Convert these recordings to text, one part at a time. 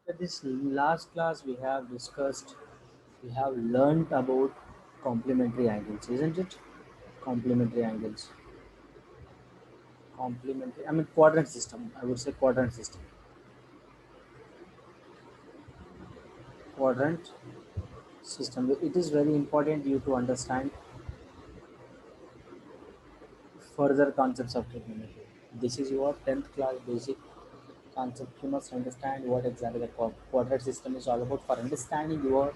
At this last class we have discussed, we have learned about complementary angles, isn't it? Complementary angles. Complementary, I mean quadrant system. I would say quadrant system. Quadrant system. It is very important you to understand further concepts of trigonometry. This is your 10th class basic concept. You must understand what exactly the quadrant system is all about for understanding your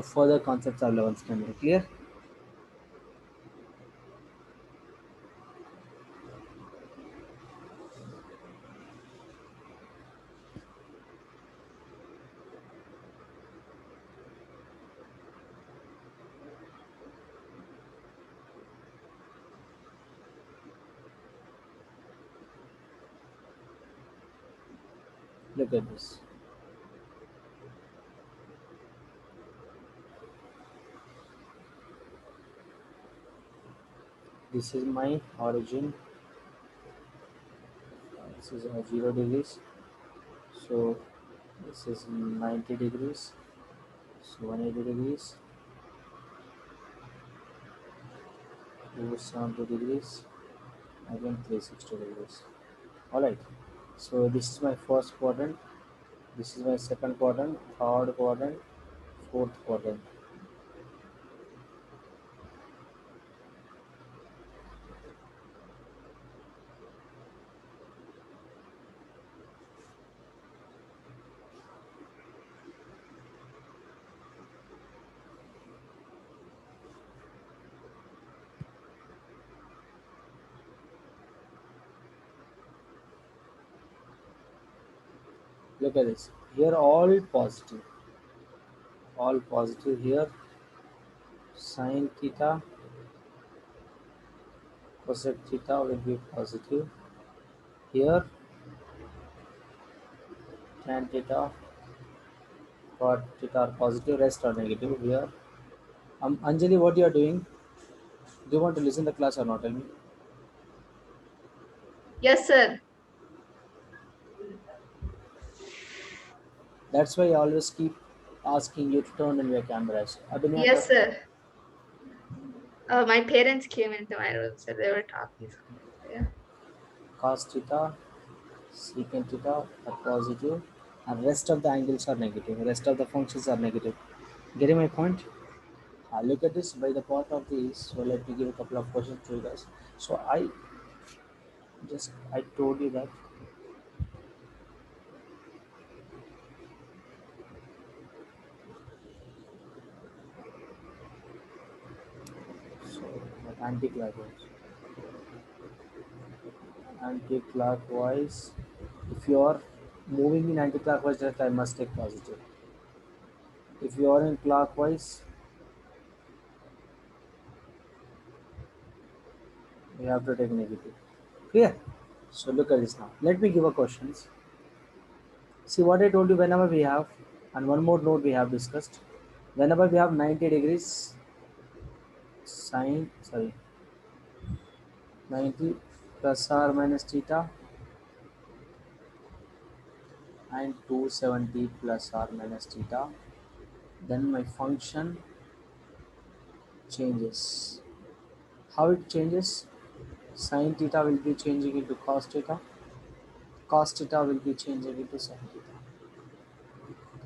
further concepts of 11th standard. Clear? Look at this. This is my origin. This is 0 degrees. So this is 90 degrees. So 180 degrees. 270 degrees. Again 360 degrees. Alright. So this is my first quadrant. This is my second quadrant, third quadrant, fourth quadrant. Look at this. Here all positive. All positive here. Sine theta, cosec theta will be positive. Here tan theta, cot theta are positive, rest are negative. Here Anjali, what you are doing? Do you want to listen the class or not? Tell me. Yes, sir. That's why I always keep asking you to turn on your cameras. Abhinaya kar. Yes, sir. My parents came into my room, so they were talking. Yeah. Cos theta, secant theta are positive, and rest of the angles are negative. Rest of the functions are negative. Getting my point? Look at this by the part of this. So let me give a couple of questions to you guys. So I told you that. So anti-clockwise. Anti-clockwise. If you are moving in anti-clockwise, that I must take positive. If you are in clockwise, you have to take negative. Clear? So look at this now. Let me give a questions. See what I told you whenever we have, and one more note we have discussed. Whenever we have 90 degrees sine, sorry, 90 plus or minus theta and 270 plus or minus theta, then my function changes. How it changes? Sine theta will be changing into cos theta will be changing into sin theta.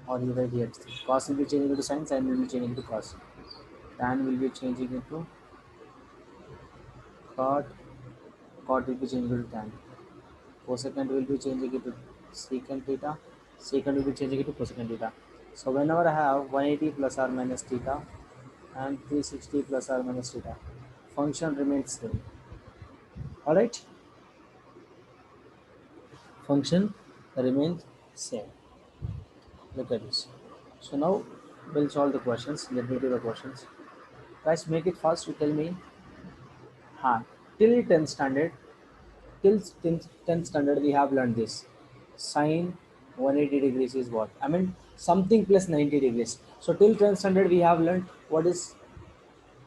Or you write here, cos will be changing into sine will be changing into cos. Tan will be changing into cot, cot will be changing into tan. Cosecant will be changing into secant theta, secant will be changing into cosecant theta. So whenever I have 180 plus or minus theta and 360 plus or minus theta, function remains same. Alright, function remains same. Look at this. So now we'll solve the questions. Let me do the questions. Guys, make it fast. You tell me. Till 10th standard, till 10th standard, we have learned this. Sine 180 degrees is what? I mean something plus 90 degrees. So till 10th standard, we have learned what is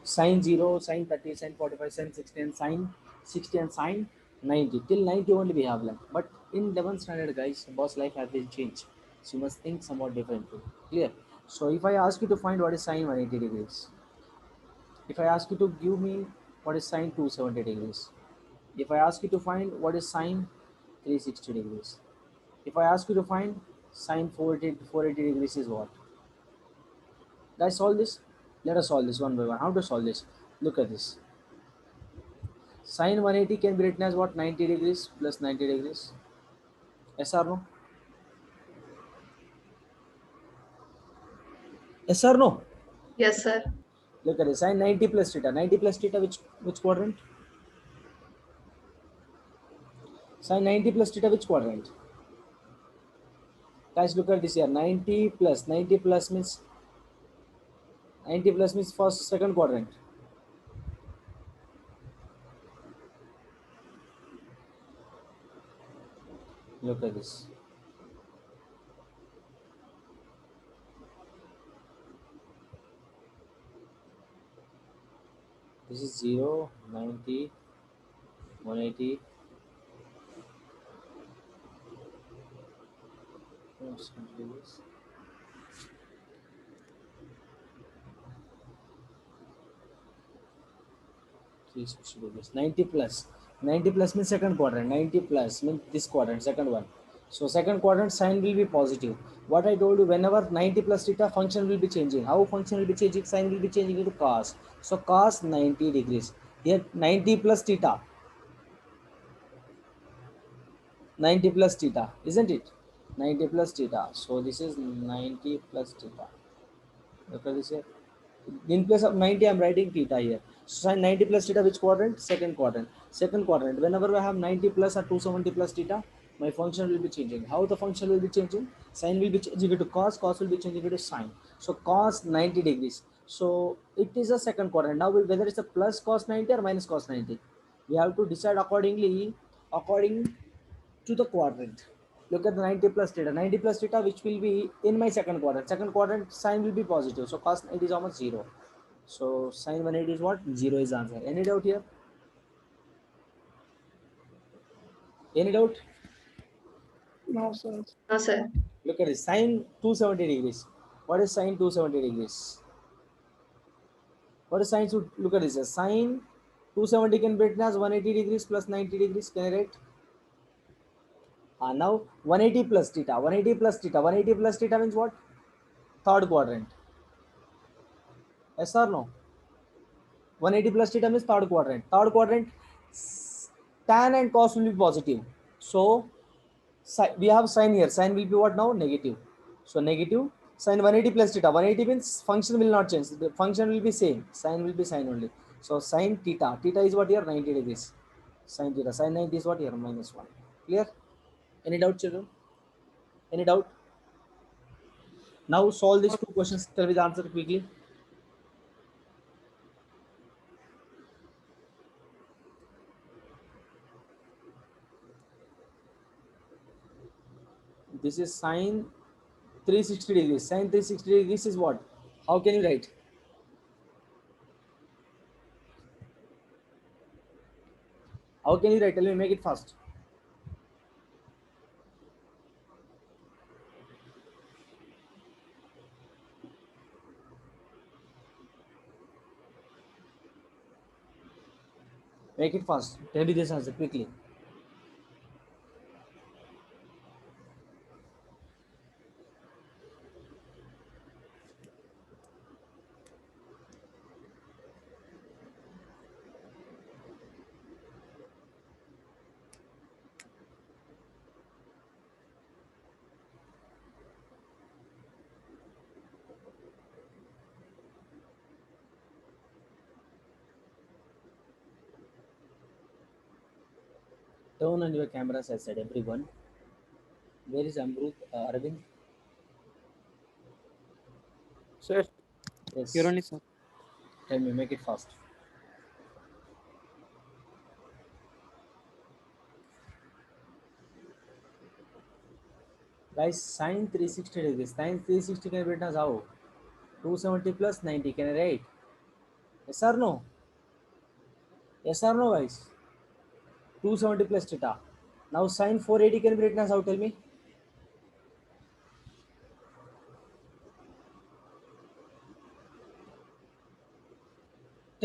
sine 0, sine 30, sine 45, sine 60, and sine 60 and sine 90. Till 90 only we have learned. But in 11th standard, guys, boss life has been changed. So you must think somewhat differently. Clear? So if I ask you to find what is sine 180 degrees, if I ask you to give me what is sine 270 degrees, if I ask you to find what is sine 360 degrees, if I ask you to find sine 480 degrees is what? Guys, solve this. Let us solve this one by one. How to solve this? Look at this. Sine 180 can be written as what? 90 degrees plus 90 degrees. Yes or no? Yes or no? Yes, sir. Look at this. Sine 90 plus theta. 90 plus theta, which quadrant? Sine 90 plus theta, which quadrant? Guys, look at this here. 90 plus means 90 plus means first second quadrant. Look at this. This is 0, 90, 180. Let's do this. 360 degrees. 90 plus. 90 plus means second quadrant. 90 plus means this quadrant, second one. So second quadrant sign will be positive. What I told you, whenever 90 plus theta, function will be changing. How function will be changing? Sign will be changing into cos. So cos 90 degrees. Here 90 plus theta. 90 plus theta, isn't it? 90 plus theta. So this is 90 plus theta. Look at this here. In place of 90, I'm writing theta here. So sin 90 plus theta, which quadrant? Second quadrant. Second quadrant. Whenever I have 90 plus or 270 plus theta, my function will be changing. How the function will be changing? Sin will be changing into cos, cos will be changing into sine. So cos 90 degrees. So it is a second quadrant. Now whether it's a plus cos 90 or minus cos 90, we have to decide accordingly, according to the quadrant. Look at the 90 plus theta. 90 plus theta, which will be in my second quadrant. Second quadrant sign will be positive. So cos 90 is almost 0. So sin 180 is what? 0 is the answer. Any doubt here? Any doubt? No, sir. No, sir. Look at this. Sin 270 degrees. What is sin 270 degrees? What is sin? Look at this. Sin 270 can be written as 180 degrees plus 90 degrees. Can I write? Now 180 plus theta. 180 plus theta. 180 plus theta means what? Third quadrant. Yes or no? 180 plus theta means third quadrant. Third quadrant, tan and cos will be positive. So we have sin here. Sin will be what now? Negative. So negative sin 180 plus theta. 180 means function will not change. The function will be same. Sin will be sin only. So sin theta. Theta is what here? 90 degrees. Sin theta. Sin 90 is what here? Minus 1. Clear? Any doubt, children? Any doubt? Now solve these two questions. Tell me the answer quickly. This is sine 360 degrees. Sine 360 degrees is what? How can you write? How can you write? Tell me, make it fast. Make it fast. Tell me this answer quickly. Turn on your cameras, I said, everyone. Where is Amrut? Arvind? Sir, here Yes. only, sir. Tell me, make it fast. Guys, sine 360 degrees. Sine 360 can be written as how? 270 plus 90. Can I write? Yes or no? Yes or no, guys? 270 plus theta. Now sine 480 can be written as how? Tell me.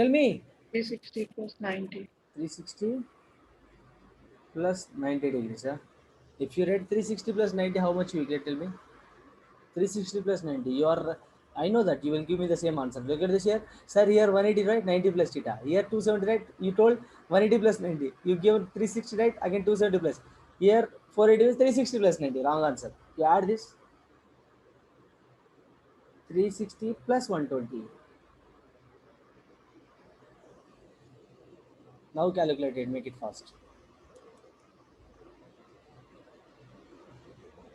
Tell me. 360 plus 90. 360 plus 90 degrees. Huh? If you read 360 plus 90, how much you get? Tell me. 360 plus 90. You are. I know that you will give me the same answer. Look at this here. Sir, here 180, right? 90 plus theta. Here 270, right? You told 180 plus 90. You give 360, right? Again 270 plus. Here 480 is 360 plus 90. Wrong answer. You add this 360 plus 120. Now calculate it. Make it fast.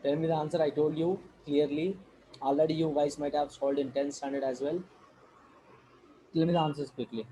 Tell me the answer. I told you clearly. Already you guys might have solved in 10th standard as well. Tell me the answers quickly.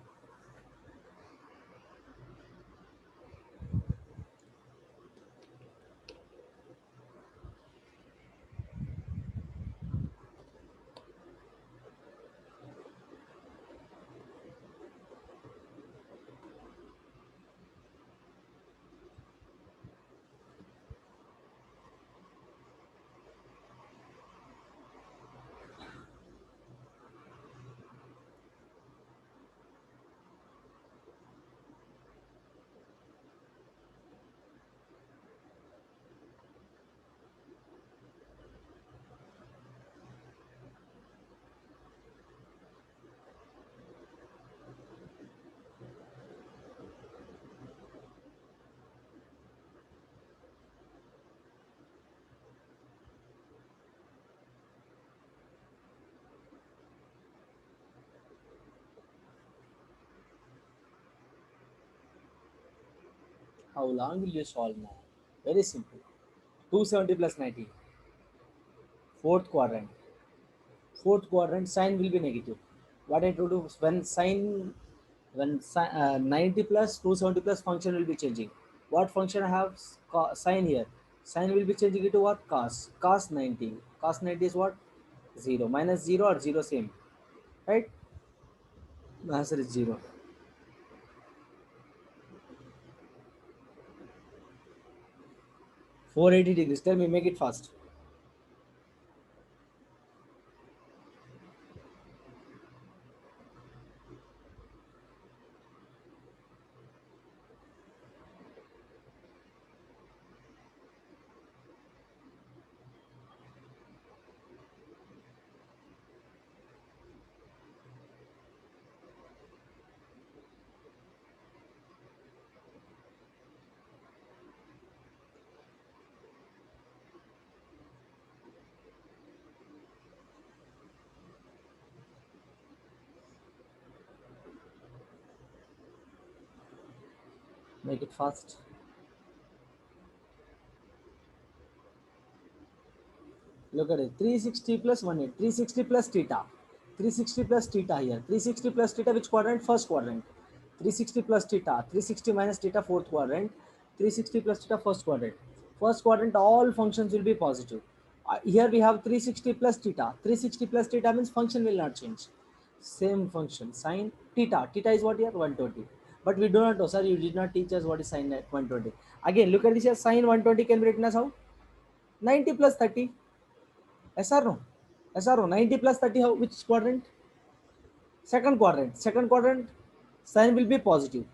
How long will you solve now? Very simple. 270 plus 90. Fourth quadrant. Fourth quadrant sign will be negative. What I told you when 90 plus 270 plus function will be changing. What function I have sign here? Sign will be changing it to what? Cos. Cos 90. Cos 90 is what? 0. Minus 0 or 0 same. Right? The answer is 0. 480 degrees. Tell me, make it fast. Make it fast. Look at it. 360 plus 180. 360 plus theta. 360 plus theta here. 360 plus theta, which quadrant? First quadrant. 360 plus theta. 360 minus theta, fourth quadrant. 360 plus theta, first quadrant. First quadrant, all functions will be positive. Here we have 360 plus theta. 360 plus theta means function will not change. Same function. Sine theta. Theta is what here? 120. But we do not know, sir. You did not teach us what is sine 120. Again, look at this here. Sine 120 can be written as how? 90 plus 30. Yes or no? Yes or no? 90 plus 30, how, which quadrant? Second quadrant. Second quadrant, sign will be positive.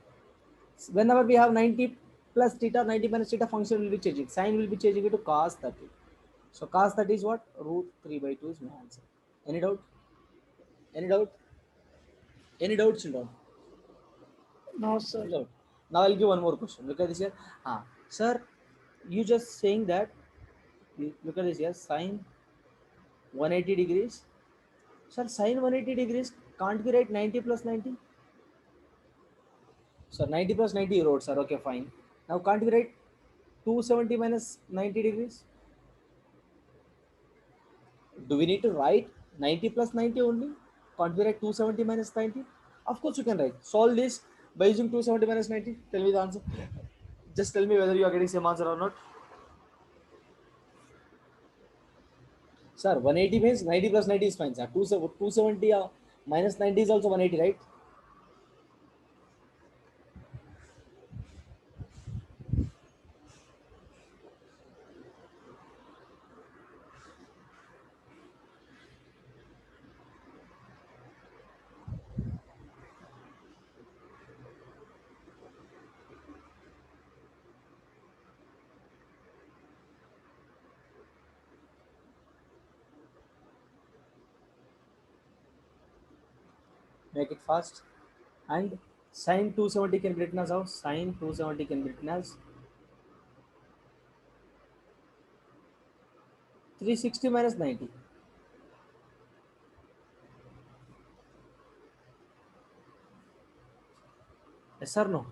Whenever we have 90 plus theta, 90 minus theta, function will be changing. Sign will be changing it to cos 30. So cos 30 is what? Root 3 by 2 is my answer. Any doubt? Any doubt? Any doubt, children? No, sir. No. Now I'll give one more question. Look at this here. Sir, you just saying that, look at this here, sine 180 degrees. Sir, sine 180 degrees can't be right 90 plus 90. So 90 plus 90 you wrote, sir. Okay, fine. Now can't we write 270 minus 90 degrees? Do we need to write 90 plus 90 only? Can't we write 270 minus 90? Of course you can write. Solve this by using 270 minus 90. Tell me the answer. Just tell me whether you are getting same answer or not. Sir, 180 means 90 plus 90 is fine, sir. 270 minus 90 is also 180, right? Make it fast. And sine 270 can be written as how? Sine 270 can be written as 360 minus 90. Yes or no?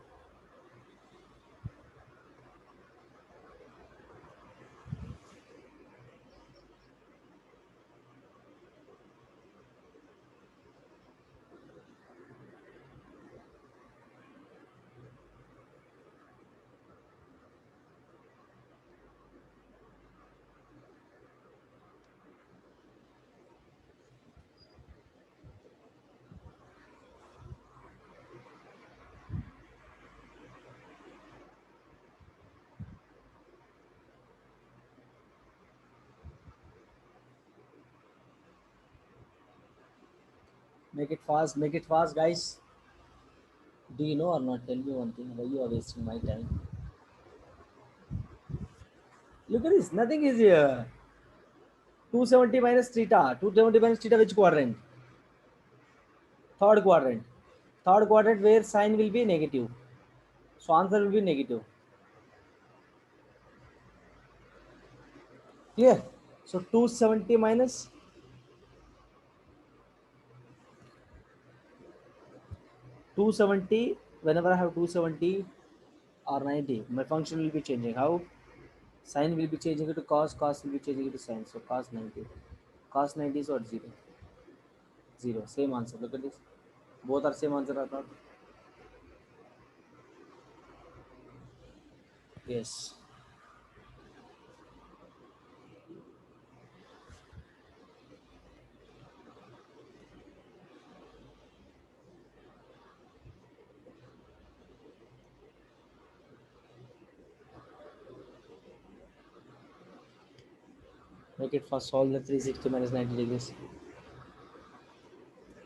Make it fast, guys. Do you know or not? Tell me one thing. Why you are wasting my time? Look at this. Nothing is here. 270 minus theta. 270 minus theta, which quadrant? Third quadrant. Third quadrant where sign will be negative. So answer will be negative. Clear? So 270 minus 270. Whenever I have 270 or 90, my function will be changing. How? Sine will be changing it to cos. Cos will be changing it to sine. So cos 90. Cos 90 is what? 0. 0. Same answer. Look at this. Both are same answer or not? Yes. Make it first solve the 360 minus 90 degrees.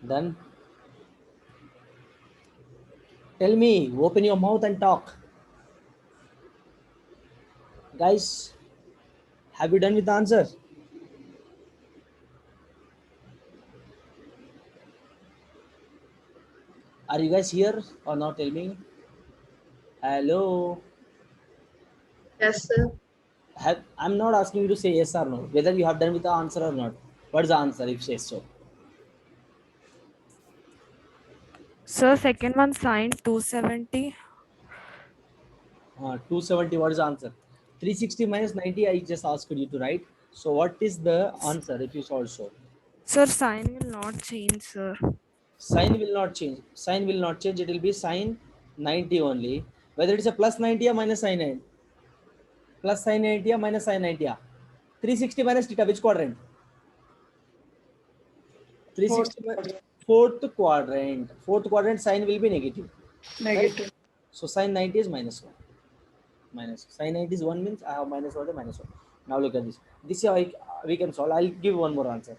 Done. Tell me, open your mouth and talk. Guys, have you done with the answer? Are you guys here or not? Tell me. Hello. Yes, sir. I'm not asking you to say yes or no, whether you have done with the answer or not. What is the answer if you say so? Sir, second one sine 270. 270, what is the answer? 360 minus 90, I just asked you to write. So what is the answer if you solve so? Sir, sine will not change, sir. Sign will not change. Sign will not change. It will be sine 90 only. Whether it's a plus 90 or minus sine 90. Plus sine 90 or minus sine 90. 360 minus theta, which quadrant? Fourth 360 fourth quadrant. Fourth quadrant sign will be negative. Right? negative. So sine 90 is minus 1. Minus sine 90 is 1 means I have minus 1 to minus 1. Now look at this. This is how we can solve. I'll give one more answer.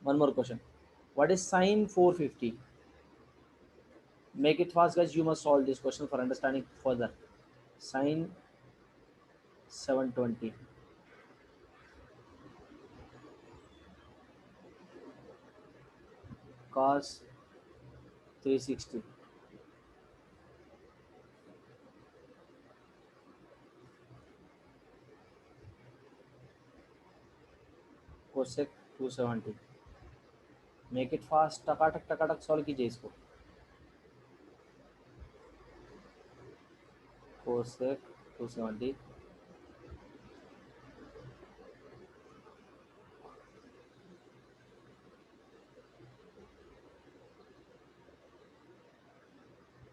One more question. What is sine 450? Make it fast, guys. You must solve this question for understanding further. Sine 720. Cos 360. Cosec 270. Make it fast, Takatak Takatak solve कीजिए इसको. Cosec 270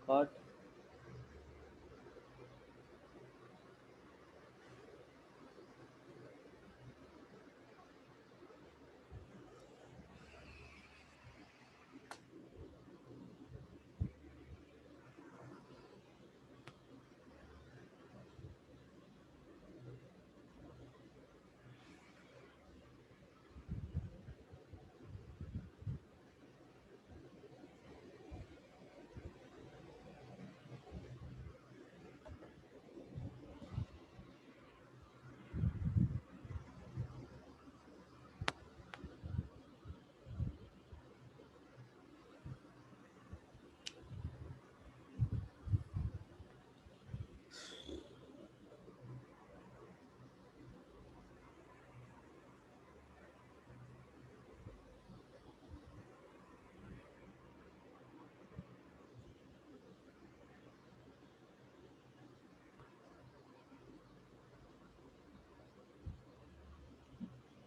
cot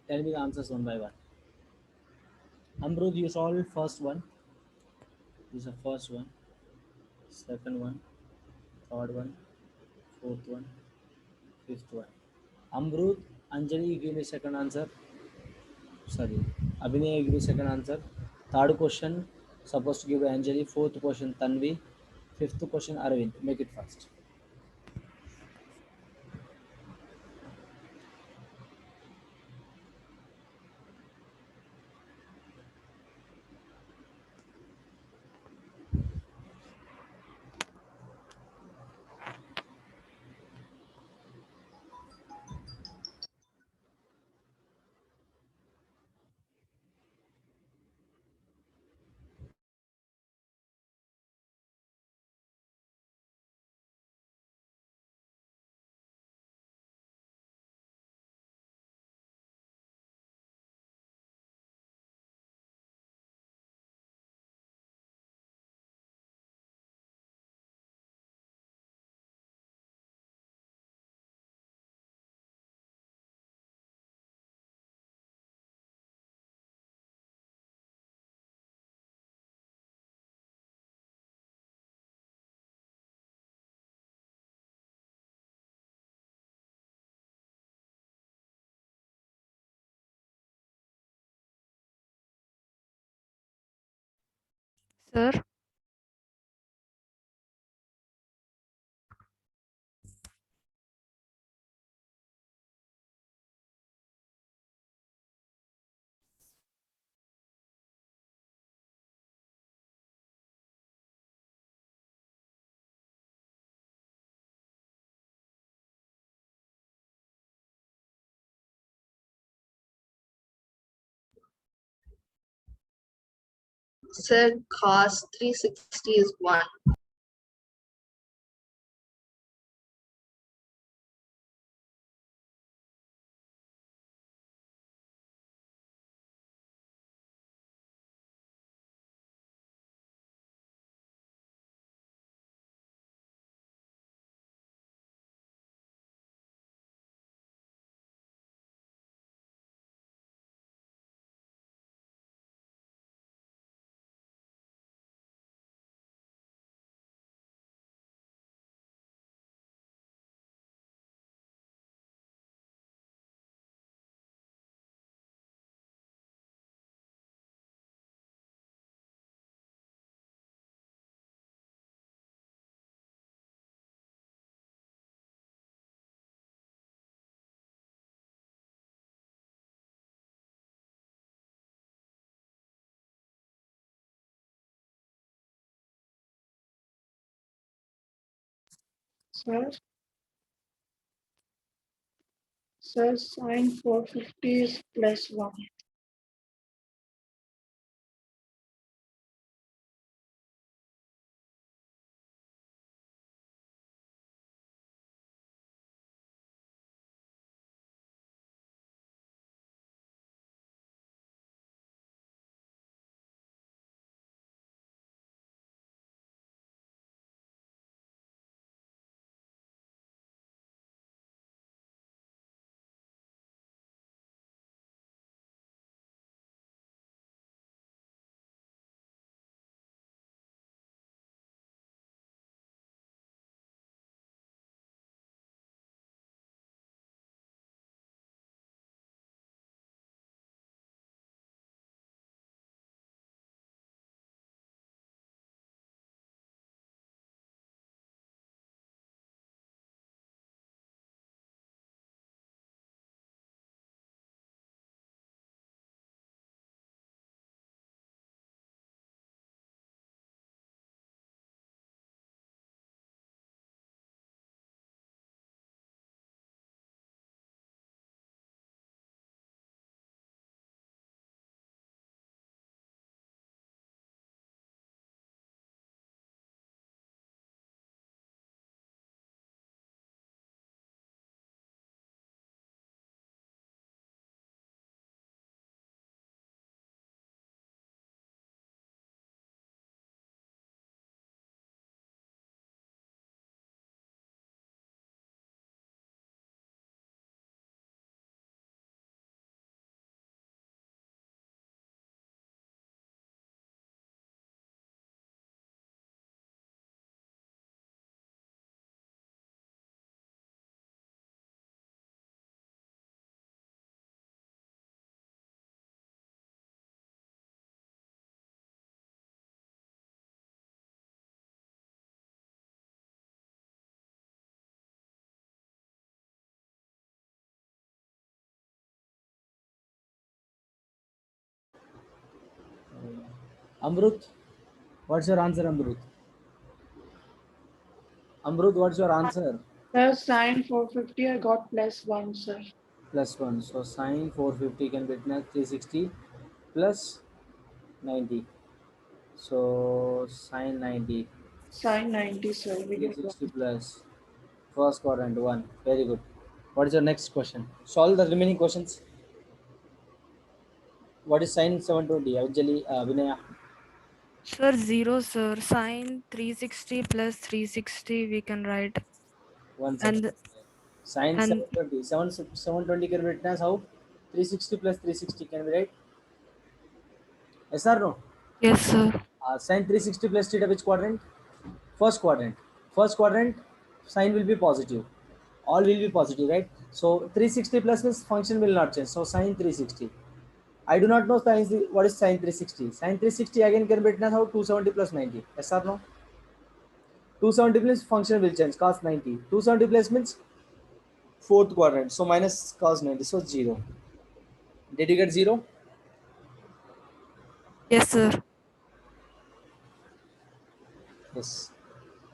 Tell me the answers one by one. Amrud, you solved first one. This is the first one, second one, third one, fourth one, fifth one. Amrut, Anjali, you give me second answer. Sorry, Abhinay, you give me second answer. Third question, supposed to give Anjali. Fourth question, Tanvi. Fifth question, Arvind. Make it fast. Sir, Sir, cos 360 is 1. Sir, sir, sine 450 is plus 1. Amrut, what's your answer, Amrut? Amrut, what's your answer? Sir, sine 450, I got plus 1, sir. Plus 1. So sine 450 can be written as 360 plus 90. So sine 90, Sine 90, sir. We get 360 1. plus first quadrant 1. Very good. What is your next question? Solve the remaining questions. What is sine 720? Anjali, Vinaya. Sir, 0, sir. Sine 360 plus 360 we can write. 1 second. And Sine and 720. 720 can be written as how? 360 plus 360 can be right? Yes or no? yes, sir. Sine 360 plus theta which quadrant? First quadrant. First quadrant sign will be positive. All will be positive, right? So 360 plus means function will not change. So sine 360. I do not know sine, what is sine 360. Sine 360 again can be written as how 270 plus 90. Yes or no? 270 plus function will change cos 90. 270 plus means fourth quadrant. So minus cos 90. So 0. Did you get 0? Yes, sir. Yes.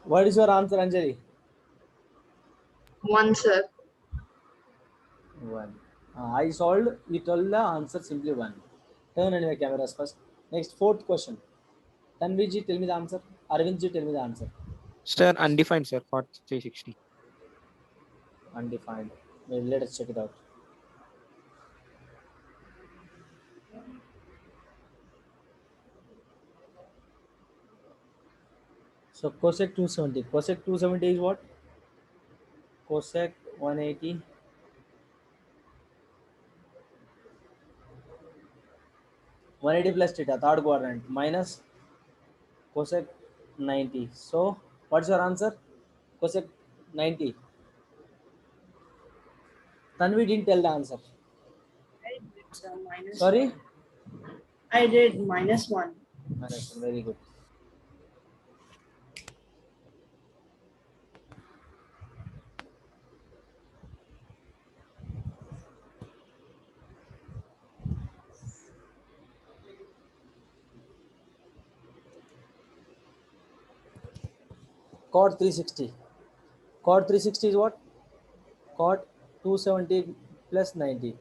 What is your answer, Anjali? 1, sir. 1. I solved. You told the answer simply 1. Turn on your cameras first. Next, fourth question. Tanvi ji, tell me the answer. Arvind ji, tell me the answer. Sir, undefined, sir, for 360. Undefined. Maybe let us check it out. So cosec 270. Cosec 270 is what? Cosec 180. 180 plus theta, third quadrant, minus cosec 90. So what's your answer? Cosec 90. Tanvi didn't tell the answer. I did, sir. Minus Sorry? 1. I did minus 1. Minus 1. Very good. Cot 360. Cot 360 is what? Cot 270 plus 90.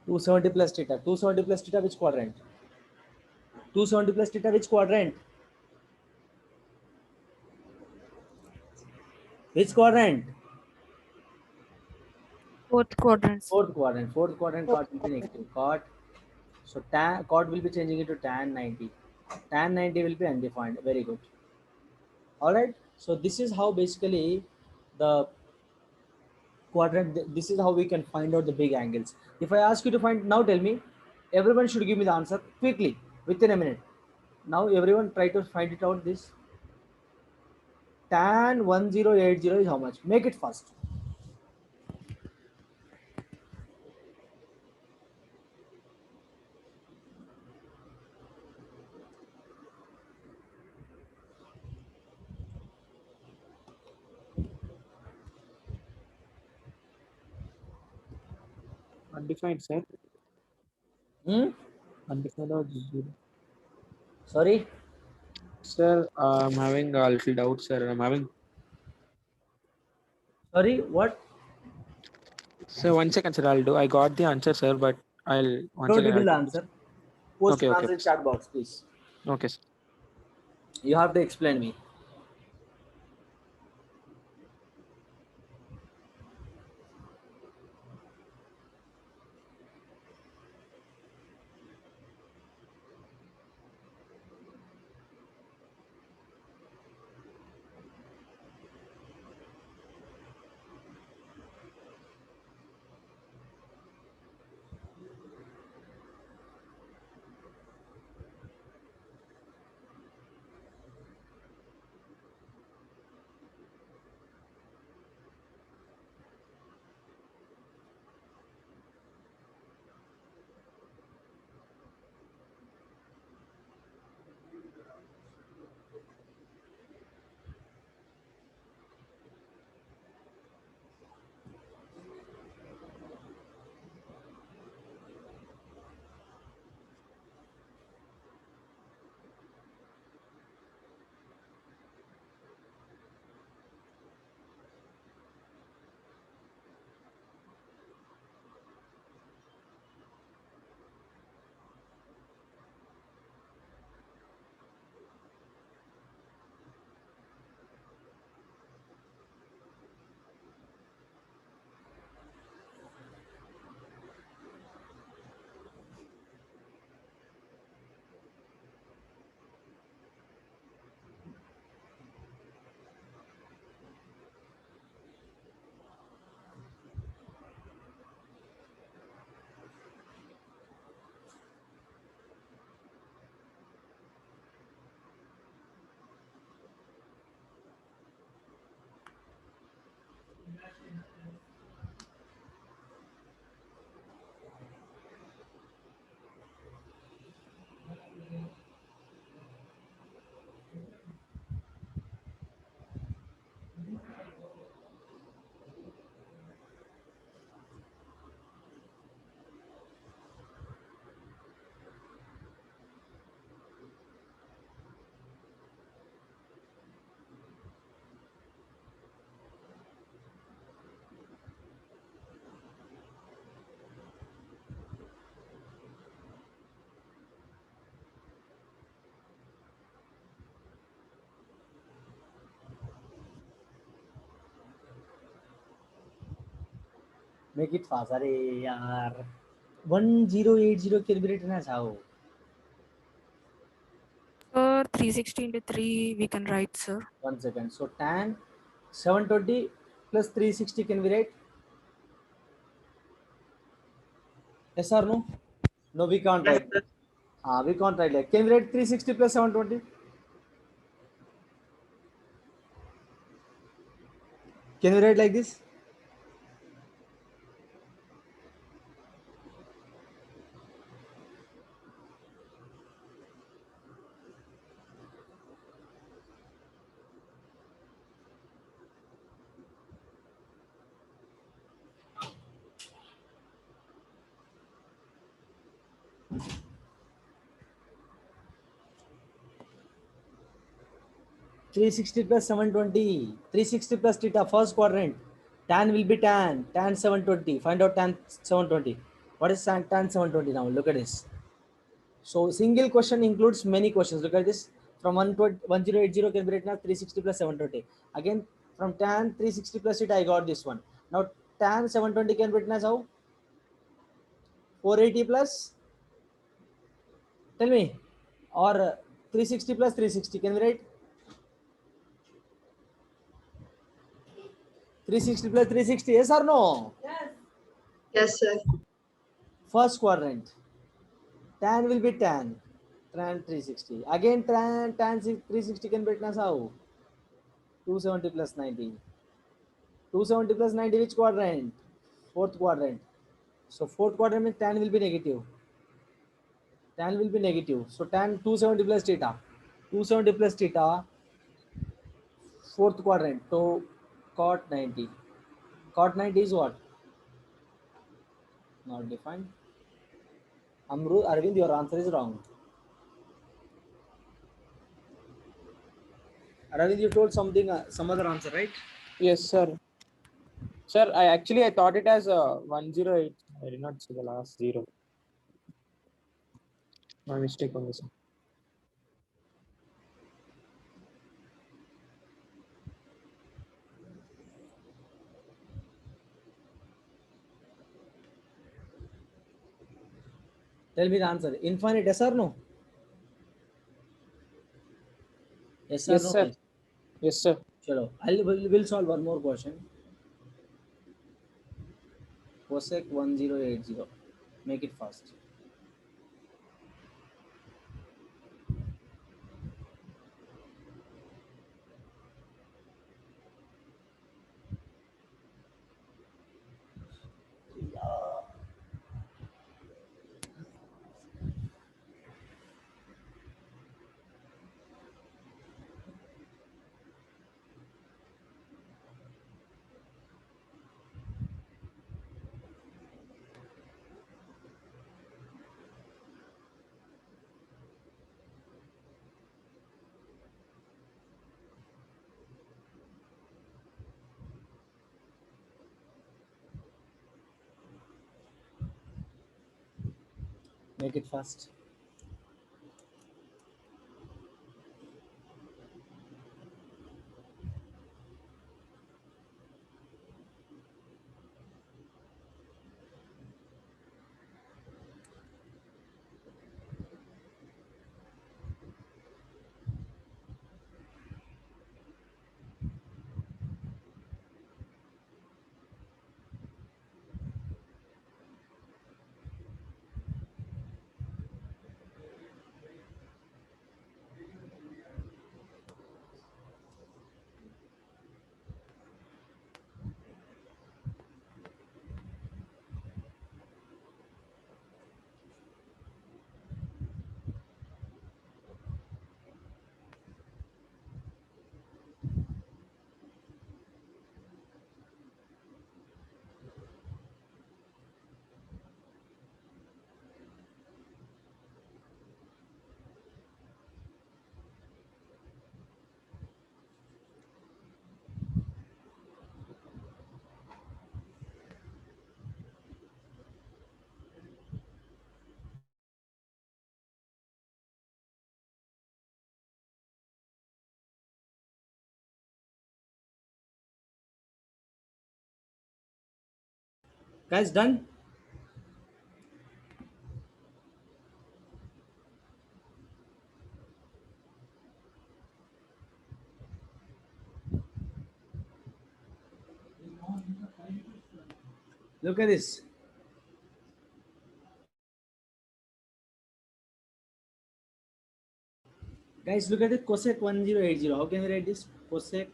Two seventy plus theta. 270 plus theta which quadrant? 270 plus theta which quadrant? Which quadrant? Fourth quadrant, sir. Fourth quadrant. Fourth quadrant cot will be negative. Cot. So tan cot will be changing into tan 90. Tan 90 will be undefined. Very good. Alright. So this is how basically the quadrant, this is how we can find out the big angles. If I ask you to find, now tell me, everyone should give me the answer quickly within a minute. Now everyone try to find it out. This tan 1080 is how much? Make it fast. Undefined, sir. Hmm? Undefined or 0. Sorry. Sir, I'm having a little doubt, sir. I'm having. Sorry, what? Sir, 1 second, sir. I'll do. I got the answer, sir, but I'll once Don't again. reveal I'll the take this. answer. Post Okay, your okay, answer in chat box, please. okay, sir. You have to explain me. Make it fast. अरे यार 1080 can be written as how? Sir, 360 into 3 we can write, sir. 1 second. So tan 720 plus 360 can be write? Yes or no? No, we can't Yes, write. sir. We can't write like. Can we write 360 plus 720? Can we write like this? Three sixty plus 720. 360 plus theta, first quadrant. Tan will be tan. Tan 720. Find out tan 720. What is tan 720 now? Look at this. So single question includes many questions. Look at this. From 1080 can be written as 360 plus 720. Again, from tan 360 plus theta, I got this one. Now tan 720 can be written as how? 480 plus, tell me, or 360 plus 360, can we write 360 plus 360, yes or no? Yes, sir. First quadrant, tan will be tan 360. Again tan 360 can be written as how? 270 plus 90. 270 plus 90, which quadrant? Fourth quadrant. So fourth quadrant means tan will be negative. Tan will be negative. So tan 270 plus theta. 270 plus theta, fourth quadrant. So cot 90. Cot 90 is what? Not defined. Arvind, your answer is wrong. Arvind, you told something, some other answer, right? Yes, sir. Sir, I thought it as 108. I did not see the last zero. My mistake on this. Tell me the answer. Infinite, yes or no? Yes or Yes, no, sir. guys? Yes, sir. Chalo. We'll solve one more question. Cosec 1080. Make it fast. Make it fast. Guys, done? Look at this. Guys, look at it. Cosec 1080. How can we write this? Cosec.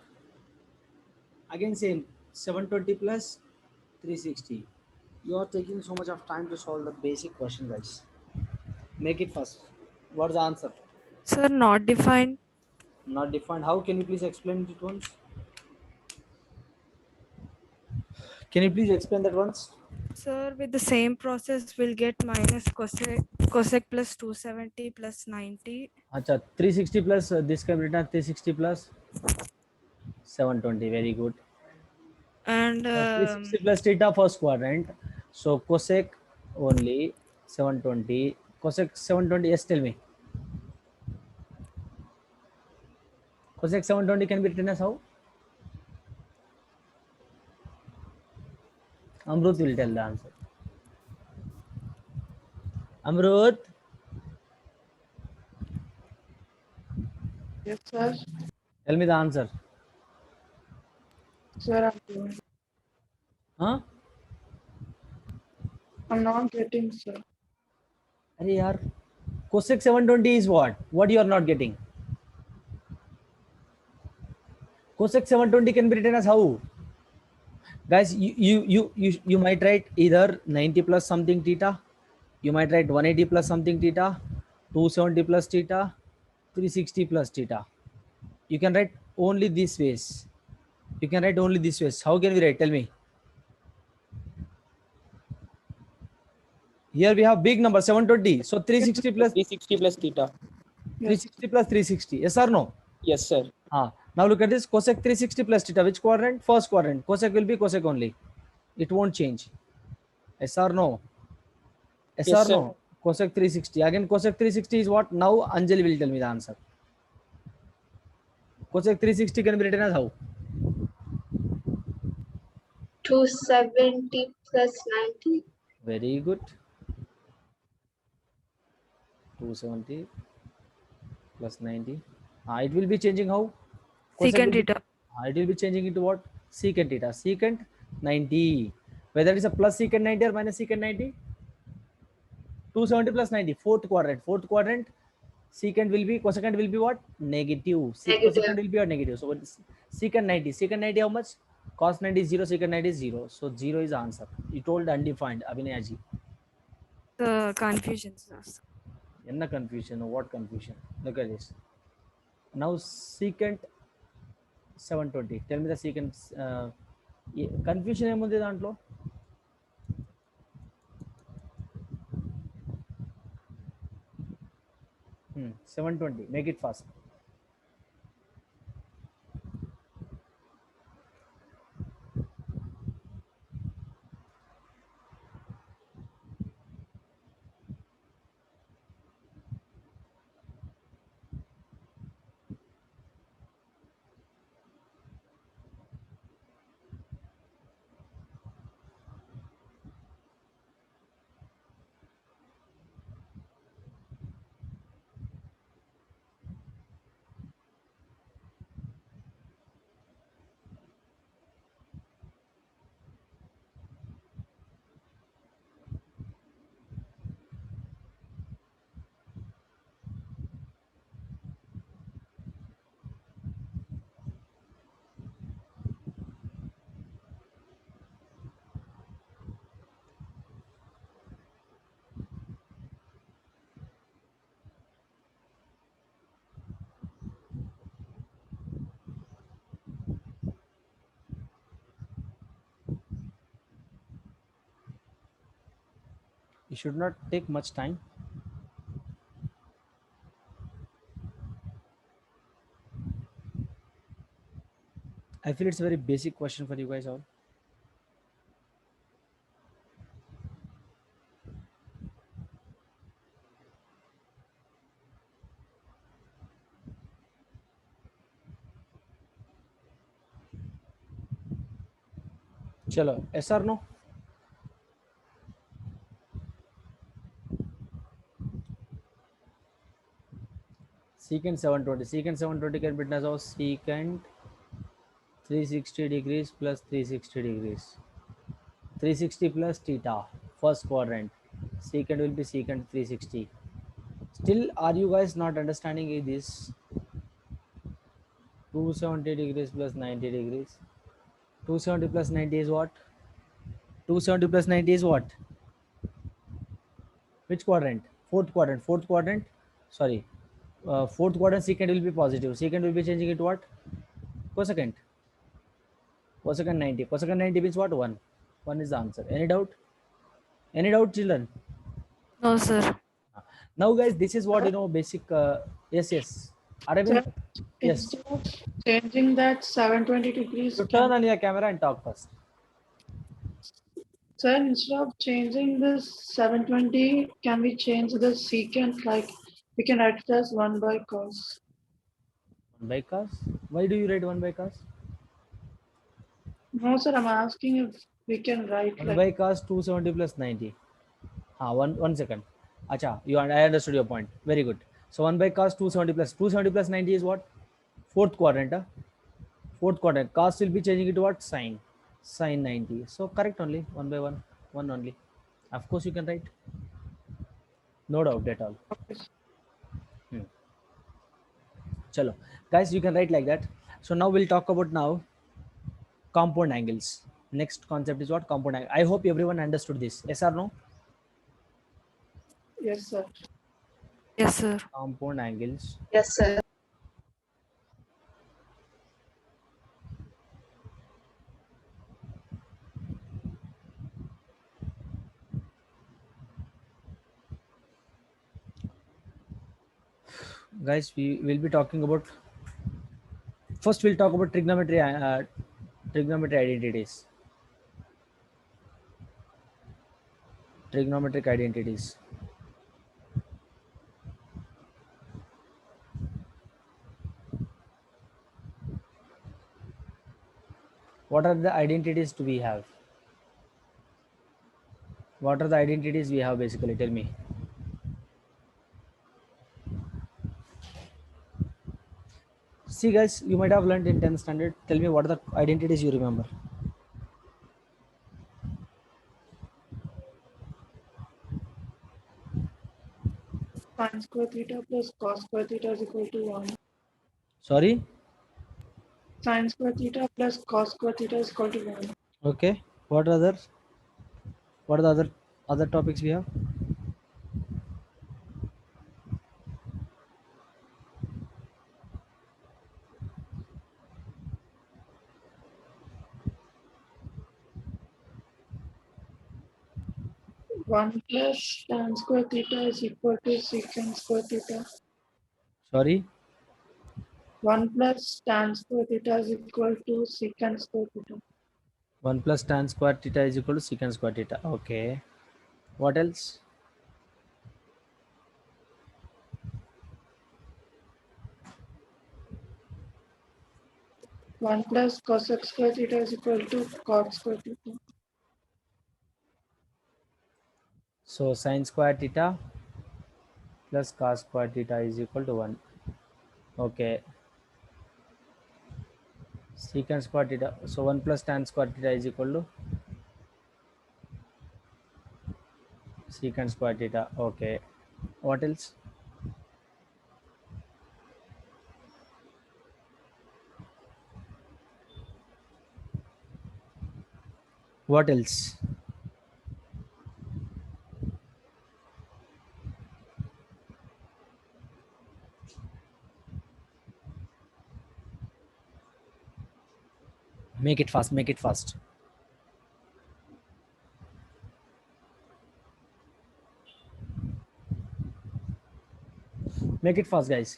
Again, same. 720 plus 360. You are taking so much of time to solve the basic question, guys. Make it fast. What's the answer? Sir, not defined. Not defined. How can you please explain it once? Can you please explain that once? Sir, with the same process, we'll get minus cosec plus 270 plus 90. Acha, 360 plus this can be written as 360 plus 720. Very good. And 360 plus theta first quadrant. So cosec only 720. Cosec 720. Yes, tell me. Cosec 720 can be written as how? Amrut will tell the answer. Amrut, Yes, sir. tell me the answer. Sir, I'm doing. Huh? I'm not getting, sir. Arey yaar, cosec 720 is what? What you are not getting? Cosec 720 can be written as how? Guys, you might write either 90 plus something theta, you might write 180 plus something theta, 270 plus theta, 360 plus theta. You can write only these ways. You can write only this ways. How can we write? Tell me. Here we have big number 720. So 360 plus 360 plus theta. 360 plus 360. Yes or no? Yes, sir. Now look at this. Cosec 360 plus theta. Which quadrant? First quadrant. Cosec will be cosec only. It won't change. Yes or no? Yes, Yes, or sir. no? Cosec 360. Again, cosec 360 is what? Now Anjali will tell me the answer. Cosec 360 can be written as how? 270 plus 90. Very good. 270 plus 90. It will be changing how? Cosec secant will be, theta. it will be changing into what? Secant theta. Secant 90. Whether it is a plus secant 90 or minus secant 90? 270 plus 90. Fourth quadrant. Fourth quadrant. Secant will be, cosecant will be what? Negative. Cosecant Negative. will be what? Negative. So what is secant 90? Secant 90 how much? Cos 90 is 0, secant 90 is 0. So 0 is the answer. You told undefined, Abhinayaji. The confusion, sir. Enna confusion? What confusion? Look at this. Now secant 720. Tell me the secant. Confusion ఏముంది దాంట్లో? 720. Make it fast. You should not take much time. I feel it's a very basic question for you guys all. Chalo, yes or no? secant 720. Secant 720 can be written as secant 360 degrees plus 360 degrees. 360 plus theta, first quadrant. Secant will be secant 360. Still, are you guys not understanding this? 270 degrees plus 90 degrees. 270 plus 90 is what? 270 plus 90 is what? Which quadrant? Fourth quadrant. Fourth quadrant. Sorry. Fourth quadrant secant will be positive. Secant will be changing it to what? Cosecant. Cosecant 90. Cosecant 90 means what? 1. 1 is the answer. Any doubt? Any doubt, children? No, sir. Now, guys, this is what basic. Yes, yes. Aravind? Sir, Yes. instead of changing that 720 degrees, So turn on your camera and talk first. sir, instead of changing this 720, can we change the secant? Like we can write it as 1 by cos. 1 by cos. Why do you write 1 by cos? No, sir, I'm asking if we can write 1 like by cos 270 plus 90. One second. Acha, I understood your point. Very good. So 1 by cos 270 plus 90 is what? Fourth quadrant. Fourth quadrant. Cos will be changing it to what? Sine. Sine 90. So correct only. 1 by 1. 1 only. Of course you can write. No doubt at all. Chalo. Guys, you can write like that. So now we'll talk about now compound angles. Next concept is what? Compound angle. I hope everyone understood this. Yes or no? yes, sir. Yes, sir. Compound angles. Yes, sir. Guys, we will be talking about, first we'll talk about trigonometry identities. Trigonometric identities. What are the identities do we have? What are the identities we have basically? Tell me. See guys, you might have learned in 10th standard. Tell me what are the identities you remember. Sin square theta plus cos square theta is equal to 1. Sorry? Sin square theta plus cos square theta is equal to 1. Okay. What are the other topics we have? One plus tan square theta is equal to secant square theta. Sorry? 1 plus tan square theta is equal to secant square theta. 1 plus tan square theta is equal to secant square theta. Okay. What else? One plus cosec square theta is equal to cot square theta. So sin square theta plus cos square theta is equal to 1. Okay. Secant square theta. So 1 plus tan square theta is equal to secant square theta. Okay. What else? What else? Make it fast. Make it fast. Make it fast, guys.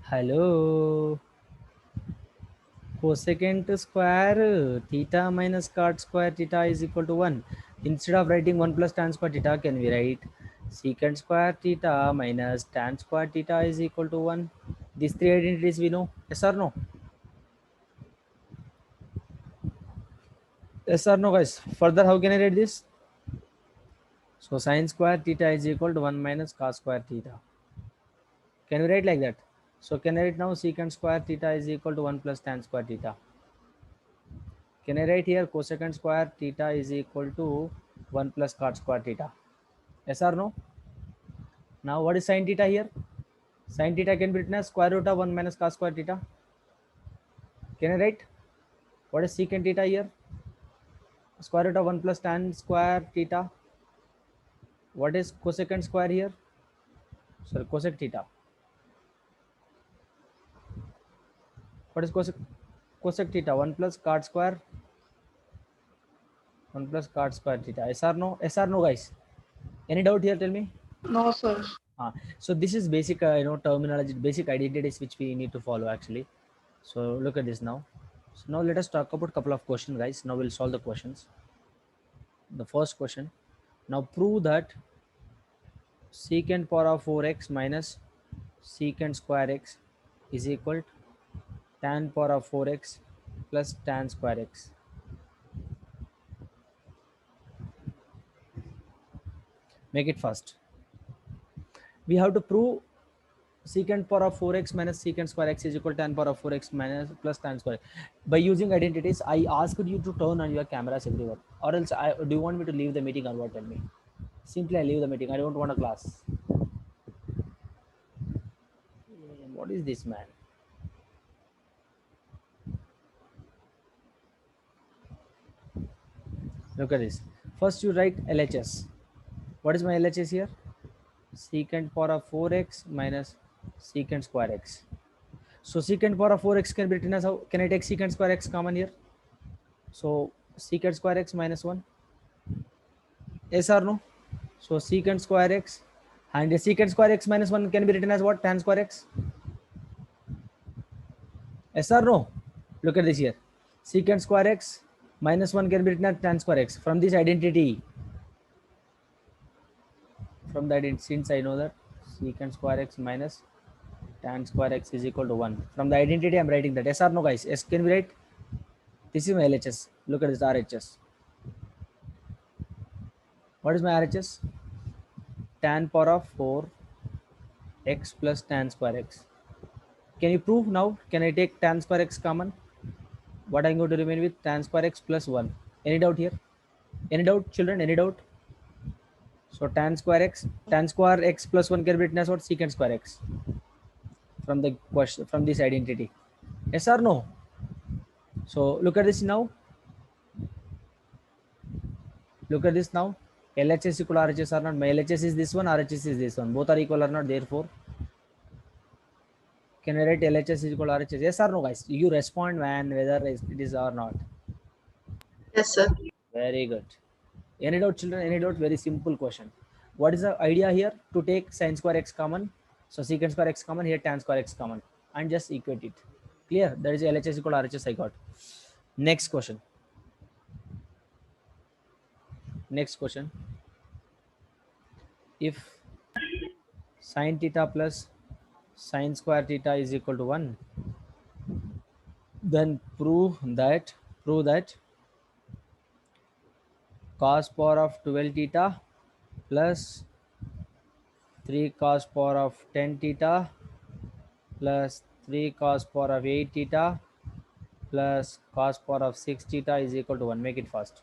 Hello. Cosecant square theta minus cot square theta is equal to 1. Instead of writing 1 plus tan square theta, can we write secant square theta minus tan square theta is equal to 1? These three identities we know. Yes or no? Yes or no, guys? Further, how can I write this? So sine square theta is equal to 1 minus cos square theta. Can we write like that? So can I write now secant square theta is equal to 1 plus tan square theta? Can I write here cosecant square theta is equal to 1 plus cot square theta? Yes or no? Now what is sin theta here? Sin theta can be written as square root of 1 minus cos square theta. Can I write? What is secant theta here? Square root of 1 plus tan square theta. What is cosecant square here? Sorry, cosec theta. What is cosec theta? 1 plus cot square 1 plus cot square theta. Yes or no? Yes or no, guys? Any doubt here? Tell me. No, sir. So this is basic, terminology, basic identities which we need to follow actually. So look at this now. So now let us talk about a couple of questions, guys. Now we'll solve the questions. The first question. Now prove that secant power of 4x minus secant square x is equal to tan power of 4x plus tan square x. Make it fast. We have to prove secant power of 4x minus secant square x is equal to tan power of 4x minus plus tan square. By using identities, I asked you to turn on your cameras everywhere. Or else, do you want me to leave the meeting or what? Tell me. Simply, I leave the meeting. I don't want a class. What is this, man? Look at this. First, you write LHS. What is my LHS here? Secant power of 4x minus secant square x. So secant power of 4x can be written as how? Can I take secant square x common here? So secant square x minus 1. Yes or no? So secant square x and the secant square x minus 1 can be written as what? Tan square x. Yes or no? Look at this here. Secant square x minus 1 can be written as tan square x. From this identity, since I know that secant square x minus tan square x is equal to 1. From the identity, I'm writing that. Yes or no, guys? Yes, can we write? This is my LHS. Look at this RHS. What is my RHS? Tan power of 4 x plus tan square x. Can you prove now? Can I take tan square x common? What I'm going to remain with? Tan square x plus 1. Any doubt here? Any doubt, children? Any doubt? So tan square x plus 1 can be written as what? Secant square x. From the question, from this identity. Yes or no? So look at this now. Look at this now. LHS equal RHS or not? My LHS is this one, RHS is this one. Both are equal or not? Therefore, can I write LHS is equal to RHS? Yes or no, guys? You respond, man, whether it is or not. Yes, sir. Very good. Any doubt, children? Any doubt? Very simple question. What is the idea here? To take sin square x common. So secant square x common, here tan square x common, and just equate it. Clear? That is LHS equal to RHS I got. Next question. Next question. If sin theta plus sin square theta is equal to 1, then prove that cos power of 12 theta plus 3 cos power of 10 theta plus 3 cos power of 8 theta plus cos power of 6 theta is equal to 1. Make it fast.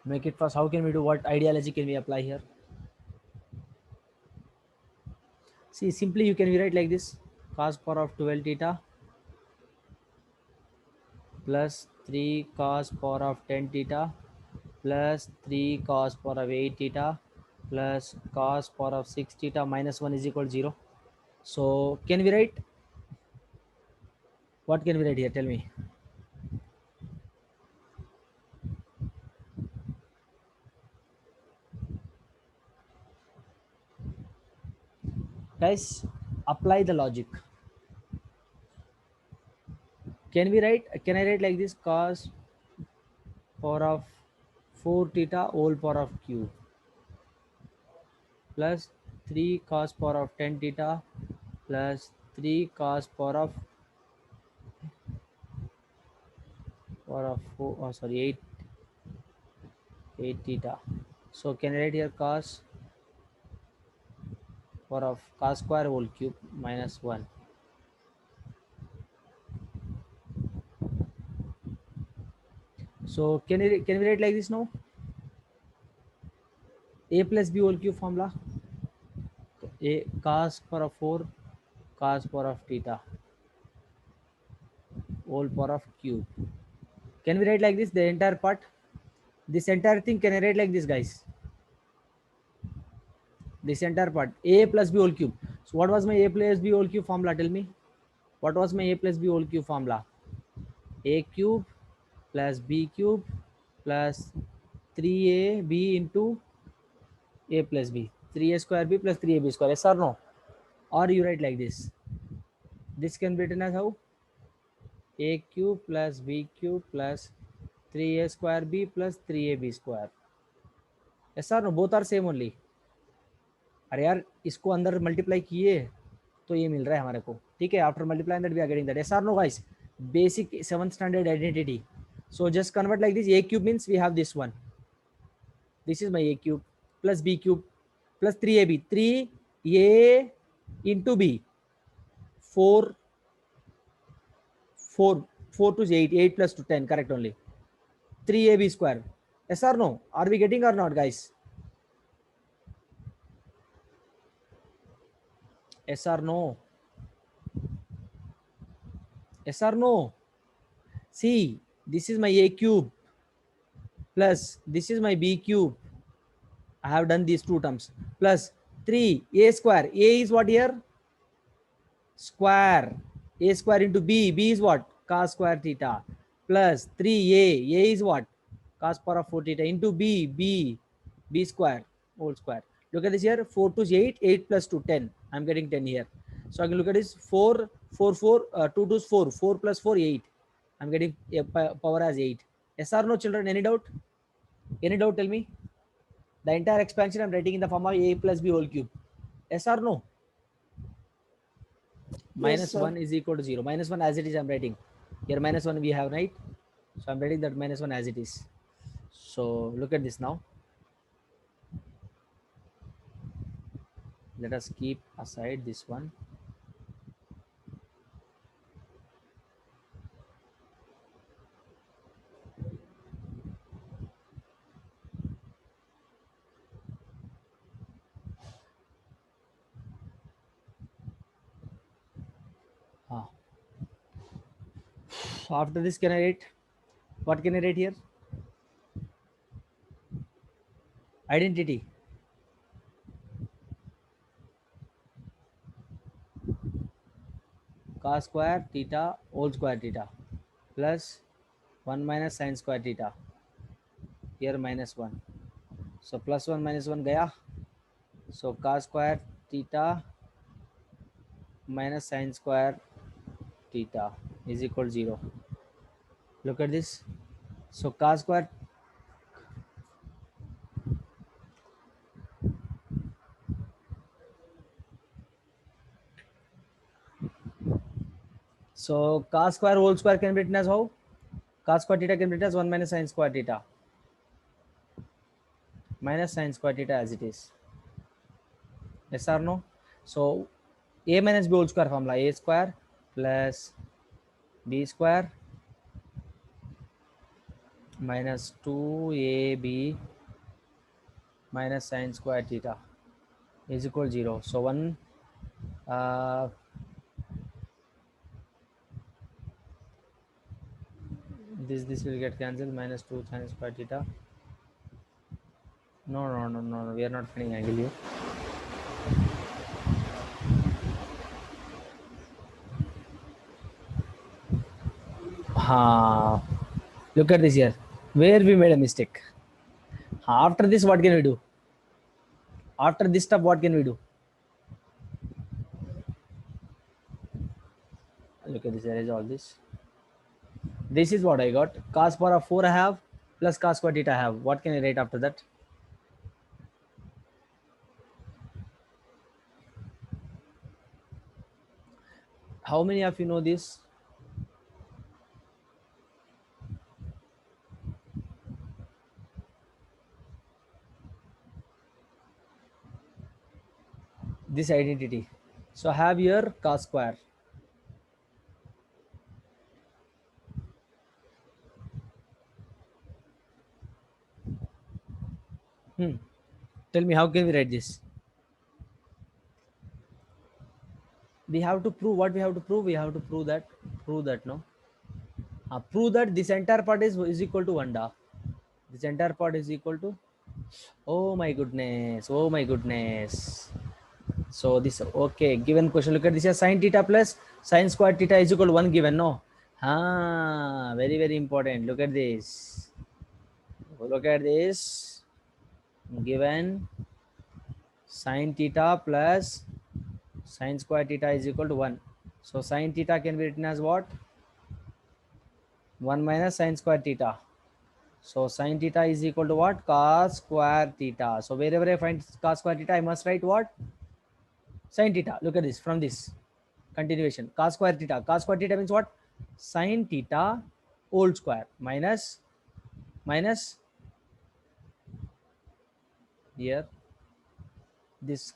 Make it fast. How can we do? What ideology can we apply here? See, simply you can rewrite like this: cos power of 12 theta plus 3 cos power of 10 theta plus 3 cos power of 8 theta plus cos power of 6 theta minus 1 is equal to 0. So can we write? What can we write here? Tell me. Guys, apply the logic. Can we write? Can I write like this? Cos power of 4 theta whole power of cube plus 3 cos power of 10 theta plus 3 cos power of 4, oh sorry, 8 theta. So can I write here cos power of cos square whole cube minus 1. So can we write like this now? A plus b whole cube formula. A cos power of 4 cos power of theta whole power of cube. Can we write like this, the entire part? This entire thing can I write like this, guys? This entire part, a plus b whole cube. So what was my a plus b whole cube formula? Tell me. What was my a plus b whole cube formula? A cube plus b cube plus 3ab into a plus b. 3a square b plus 3ab square. Yes or no? Or you write like this. This can be written as how? A cube plus b cube plus 3a square b plus 3ab square. Yes or no? Both are same only. अरे यार इसको अंदर multiply किए तो ये मिल रहा है हमारे को, ठीक है. After multiply that we are getting that. Yes और no guys? Basic 7th standard identity. So just convert like this. A cube means we have this one. This is my a cube plus b cube plus 3ab. 3a into b. 4 to 8. 8 plus to 10. Correct only. 3ab square. Yes or no? Are we getting or not, guys? Yes or no? Yes or no? See, this is my a cube plus this is my b cube. I have done these two terms plus 3a square. A is what here? Square. A square into b. B is what? Cos square theta plus 3a. A is what? Cos power of 4 theta into b. B square whole square. Look at this here. 4 to 8. 8 plus 2 10. I'm getting 10 here. So I can look at this 4 2 to 4. 4 plus 4 8. I'm getting a power as 8. Yes or no, children? Any doubt? Any doubt? Tell me. The entire expansion I'm writing in the form of a plus b whole cube. Yes or no? Minus sir. 1 is equal to 0. Minus 1 as it is I'm writing. Here minus 1 we have, right? So I'm writing that minus 1 as it is. So look at this now. Let us keep aside this one. After this, can I write? What can I write here? Identity. Cos square theta whole square theta plus 1 minus sin square theta. Here minus 1. So plus 1 minus 1 gaya. So cos square theta minus sin square theta is equal to 0. Look at this. So cos square cos square whole square can be written as how? Cos square theta can be written as 1 minus sin square theta minus sin square theta as it is. Yes or no? So a minus b whole square formula, a square plus b square minus 2ab minus sin square theta is equal to 0. So 1 this will get cancelled. Minus 2 sin square theta. No, we are not finding angle here. Look at this here, where we made a mistake. After this, what can we do? After this step, what can we do? Look at this, there is all this. This is what I got. Cos power of 4 I have, plus cos square theta I have. What can I write after that? How many of you know this? This identity. So I have here cos square. Tell me, how can we write this? We have to prove what we have to prove. We have to prove that no. Prove that this entire part is equal to 1 da. This entire part is equal to. Oh my goodness. Oh my goodness. So this, okay, given question, look at this here, sin theta plus sin square theta is equal to 1 given, no? Very, very important. Look at this. Look at this. Given sin theta plus sin square theta is equal to 1. So sin theta can be written as what? 1 minus sin square theta. So sin theta is equal to what? Cos square theta. So wherever I find cos square theta, I must write what? Sin theta. Look at this from this continuation. Cos square theta. Cos square theta means what? Sin theta whole square minus here this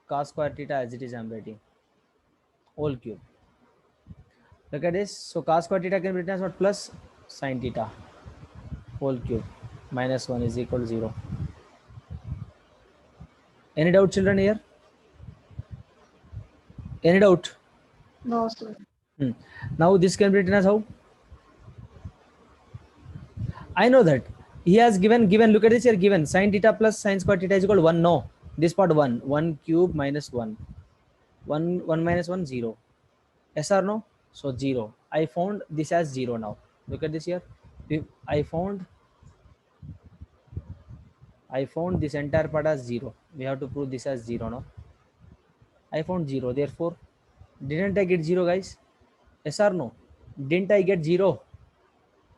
cos square theta as it is I am writing whole cube. Look at this. So cos square theta can be written as what? Plus sin theta whole cube minus 1 is equal to 0. Any doubt, children, here? Any doubt? No, sir. Now this can be written as how? I know that he has given look at this here, given sin theta plus sin square theta is equal to 1. No, this part 1 cube minus 1 minus 1 0. Yes or no? So 0. I found this as 0 now. Look at this here. I found this entire part as 0. We have to prove this as 0 now. I found 0. Therefore, didn't I get 0, guys? Yes or no? Didn't I get 0?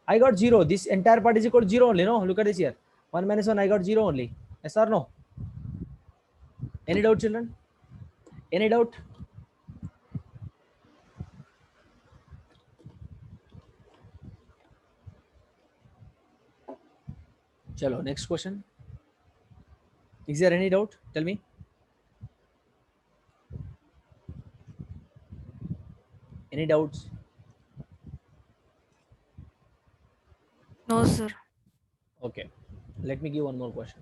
I got 0. This entire part is equal to 0 only. No, look at this here. 1 minus 1, I got 0 only. Yes or no? Any doubt, children? Any doubt? Chalo, next question. Is there any doubt? Tell me. Any doubts? No, sir. Okay. Let me give one more question.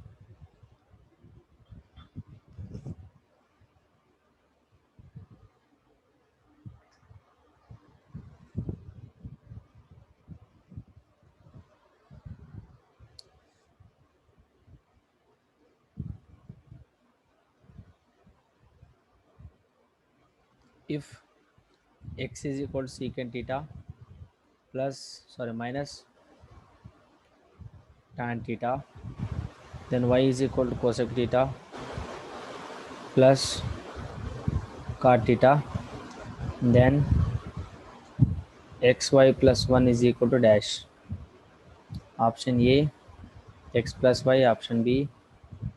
If x is equal to secant theta minus tan theta, then y is equal to cosec theta plus cot theta, then xy plus 1 is equal to dash. Option A, x plus y. Option B,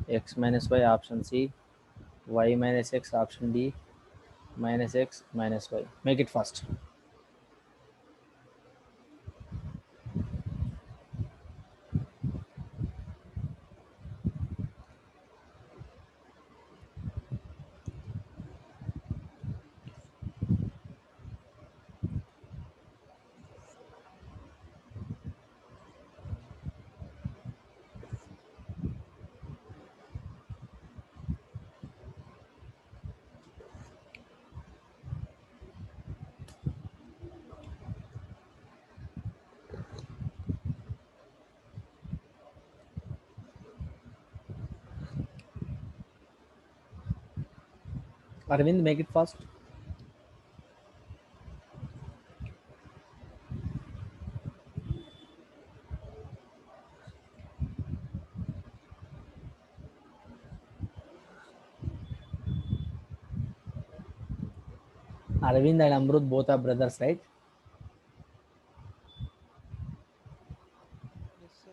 x minus y. Option C, y minus x. Option D, minus x minus y. Make it fast. Arvind, make it fast. Arvind and Amrut both are brothers, right? Yes, sir.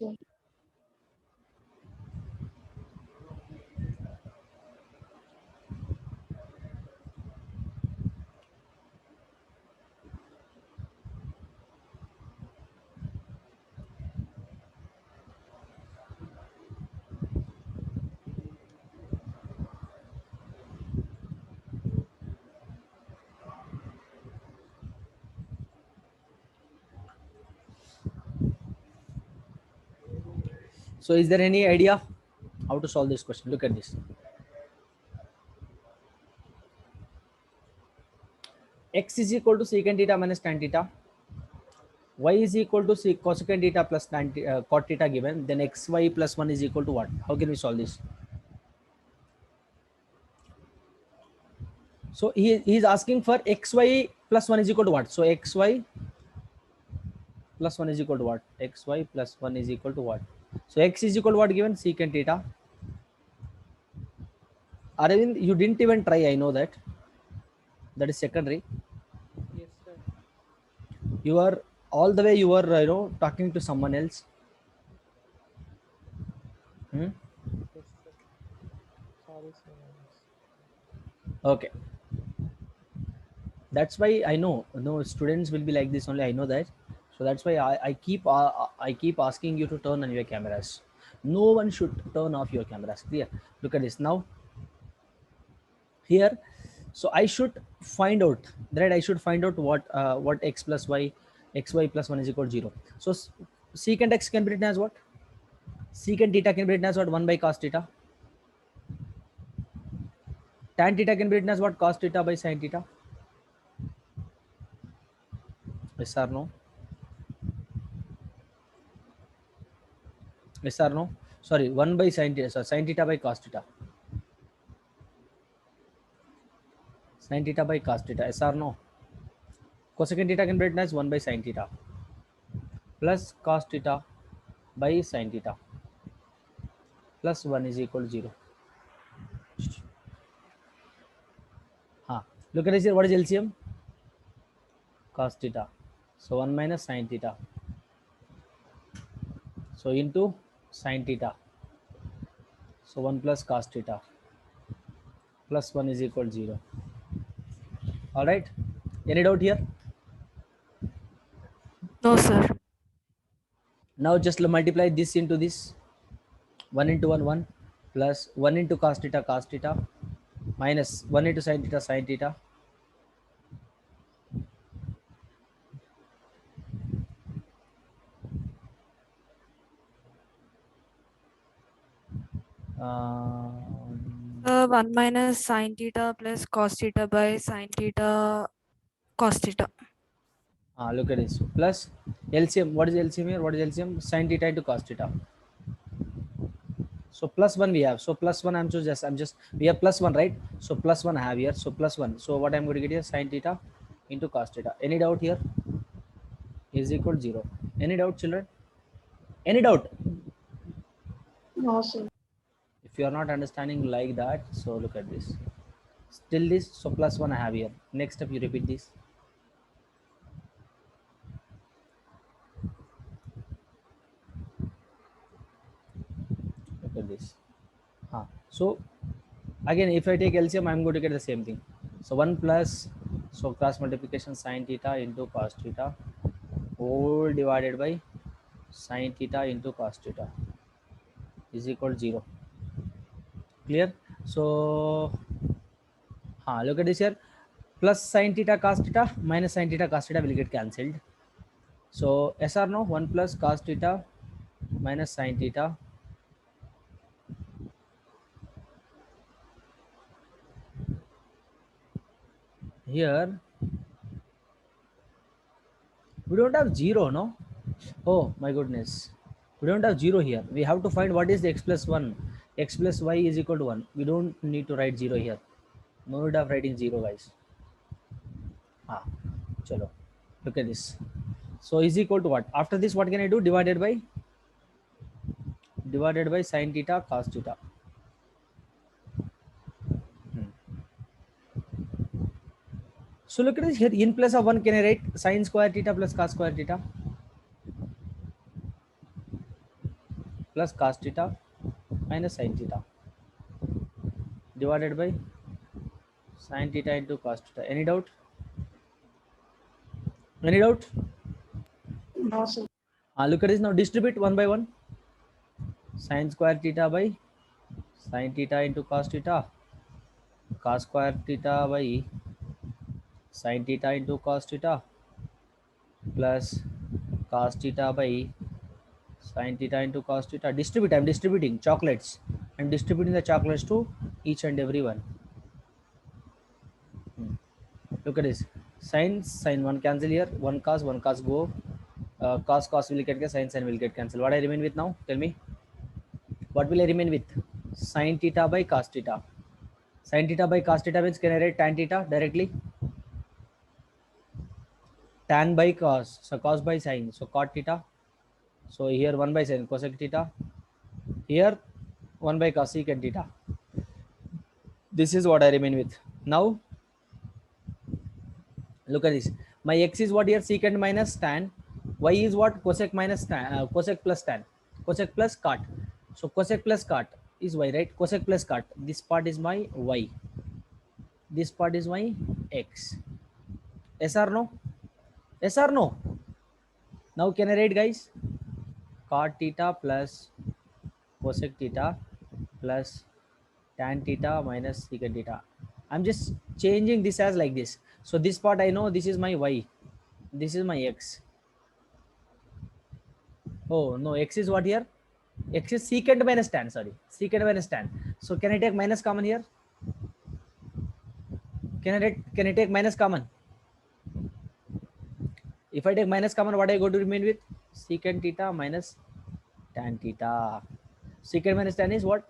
sir. So is there any idea how to solve this question? Look at this. X is equal to secant theta minus tan theta. Y is equal to cosecant theta plus cot theta given. Then xy plus 1 is equal to what? How can we solve this? So he is asking for xy plus 1 is equal to what? So xy plus 1 is equal to what? Xy plus 1 is equal to what? So x is equal to what given? Secant theta. Aravind, you didn't even try. I know that. That is secondary. Yes, sir. You are all the way. You are talking to someone else. Hmm? Yes, sir. Sorry, sir. Okay. That's why I know. No students will be like this only. I know that. So that's why I keep asking you to turn on your cameras. No one should turn off your cameras. Clear? Look at this now. Here, so I should find out, right? I should find out what x plus y, xy plus 1 is equal to 0. So secant x can be written as what? Secant theta can be written as what? 1 by cos theta. Tan theta can be written as what? Cos theta by sin theta. Yes or no? Yes or no? Sorry, 1 by sin theta. So sin theta by cos theta. Sin theta by cos theta. Yes or no? Cosecant theta can be written as 1 by sin theta plus cos theta by sin theta plus 1 is equal to 0. Look at this here. What is LCM? Cos theta. So 1 minus sin theta. So into sin theta. So 1 plus cos theta plus 1 is equal to 0. All right. Any doubt here? No, sir. Now just multiply this into this. 1 into 1, 1 plus 1 into cos theta minus 1 into sin theta. Um, 1 minus sin theta plus cos theta by sin theta cos theta. Look at this. Plus LCM. What is LCM here? What is LCM? Sin theta into cos theta. So plus 1 we have. So plus 1 I'm just we have plus 1, right? So plus 1 I have here. So plus 1. So what I'm going to get here? Sin theta into cos theta. Any doubt here? Is equal to 0. Any doubt, children? Any doubt? No, sir. If you are not understanding like that, so look at this. Still this. So plus 1 I have here. Next step you repeat this. Look at this. So again, if I take LCM, I'm going to get the same thing. So 1 plus, so cross multiplication sin theta into cos theta whole divided by sin theta into cos theta is equal to 0. Clear? So look at this here. Plus sin theta cos theta minus sin theta cos theta will get cancelled. So yes or no? 1 plus cos theta minus sin theta here. We don't have 0, no? Oh my goodness. We don't have 0 here. We have to find what is the x plus 1. X plus y is equal to 1. We don't need to write 0 here. No need of writing 0, guys. Chalo. Look at this. So is equal to what? After this, what can I do? Divided by sin theta cos theta. So look at this here. In place of 1, can I write sin square theta plus cos square theta? plus cos theta minus sin theta divided by sin theta into cos theta. Any doubt? Any doubt? No, sir. Look at this now. Distribute one by one. Sin square theta by sin theta into cos theta. Cos square theta by sin theta into cos theta plus cos theta by sin theta into cos theta. Distribute. I'm distributing chocolates. I'm distributing the chocolates to each and every one. Look at this. Sin 1 cancel here. 1 cos go. Cos will get cancelled. Sin will get cancelled. What I remain with now? Tell me. What will I remain with? Sin theta by cos theta. Sin theta by cos theta means can I write tan theta directly? Tan by cos. So cos by sin. So cot theta. So here 1 by sin cosec theta. Here 1 by cos secant theta. This is what I remain with. Now look at this. My x is what here? Secant minus tan. Y is what? Cosec minus tan. Cosec plus tan. Cosec plus cot. So cosec plus cot is y, right? Cosec plus cot. This part is my y. This part is my x. Yes or no? Yes or no? Now can I write, guys? Cot theta plus cosec theta plus tan theta minus secant theta. I'm just changing this as like this. So this part I know this is my y. This is my x. Oh no, x is what here? X is secant minus tan. Sorry, secant minus tan. So can I take minus common here? Can I take minus common? If I take minus common, what I go to remain with? Secant theta minus tan theta. Secant minus tan is what?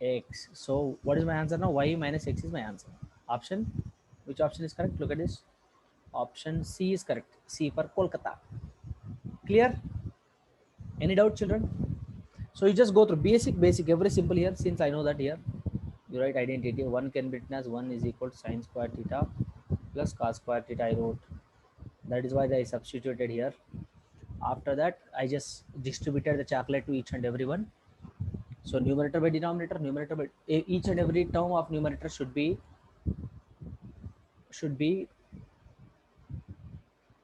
X. So what is my answer now? Y minus x is my answer. Option. Which option is correct? Look at this. Option C is correct. C for Kolkata. Clear? Any doubt, children? So you just go through basic, very simple here. Since I know that here, you write identity. 1 can be written as 1 is equal to sin square theta plus cos square theta. I wrote. That is why I substituted here. After that, I just distributed the chocolate to each and every one. So numerator by denominator, numerator by each and every term of numerator should be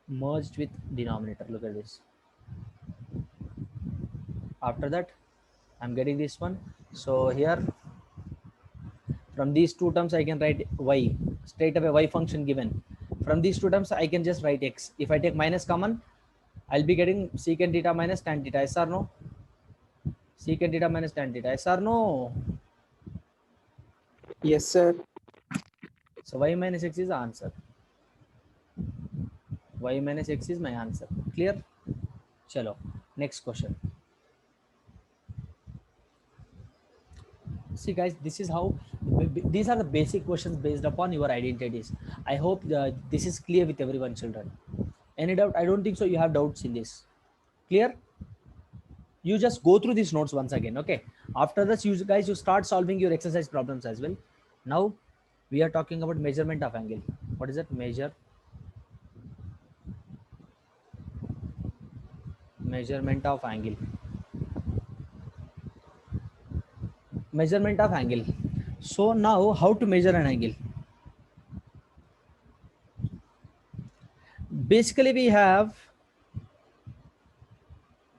merged with denominator. Look at this. After that, I'm getting this one. So here, from these two terms, I can write y. Straight away, y function given. From these two terms, I can just write x. If I take minus common, I'll be getting secant theta minus tan theta. Yes or no? Secant theta minus tan theta. Yes or no? Yes, sir. So y minus x is the answer. Y minus x is my answer. Clear? Chalo. Next question. See guys, this is how, these are the basic questions based upon your identities. I hope this is clear with everyone, children. Any doubt? I don't think so you have doubts in this. Clear? You just go through these notes once again, okay? After this, you guys, you start solving your exercise problems as well. Now, we are talking about measurement of angle. What is that? Measurement of angle. Measurement of angle. So now, how to measure an angle? Basically, we have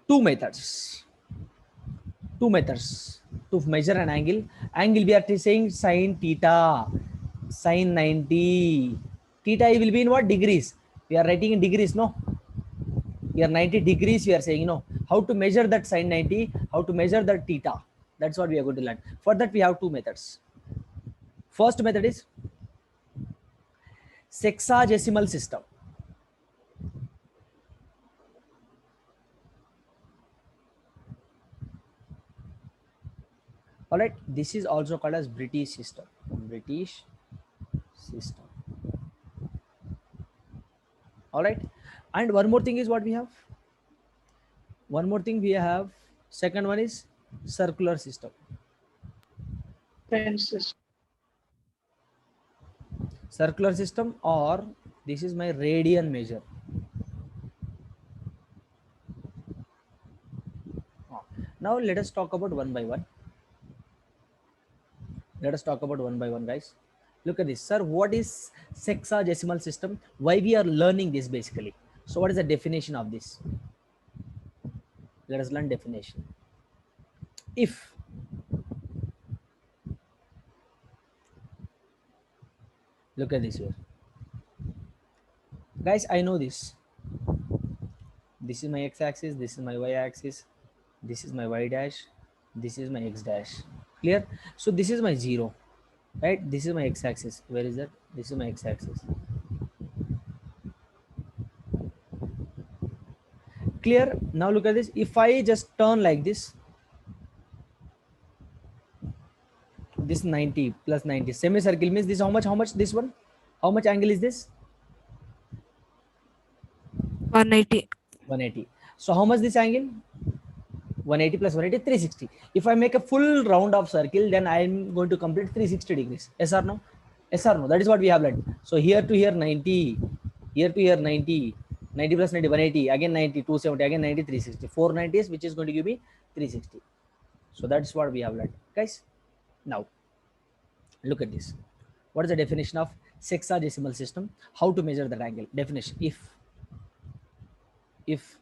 two methods to measure an angle. Angle we are saying sin theta, sin 90. Theta will be in what? Degrees. We are writing in degrees, no? We are 90 degrees, we are saying, no. How to measure that sin 90, how to measure that theta. That's what we are going to learn. For that, we have two methods. First method is sexagesimal system. All right, this is also called as British system. British system. All right, and one more thing is what we have. One more thing we have. Second one is circular system. French system. Circular system, or this is my radian measure. Now let us talk about one by one. Let us talk about one by one, guys. Look at this, sir. What is sexagesimal system? Why we are learning this basically? So what is the definition of this? Let us learn definition. If look at this here, guys. I know this. This is my x-axis. This is my y-axis. This is my y dash. This is my x dash. Clear? So this is my 0, right? This is my x-axis. Where is that? This is my x-axis. Clear? Now look at this. If I just turn like this 90 plus 90 semicircle means this. How much this one? How much angle is this? 180. 180. So how much this angle? 180 plus 180, 360. If I make a full round of circle, then I am going to complete 360 degrees. Yes or no? Yes or no? That is what we have learned. So here to here 90, here to here 90, 90 plus 90, 180, again 90, 270, again 90, 360. 4 90s, which is going to give me 360. So that's what we have learned, guys. Now, look at this. What is the definition of sexagesimal system? How to measure that angle? Definition: if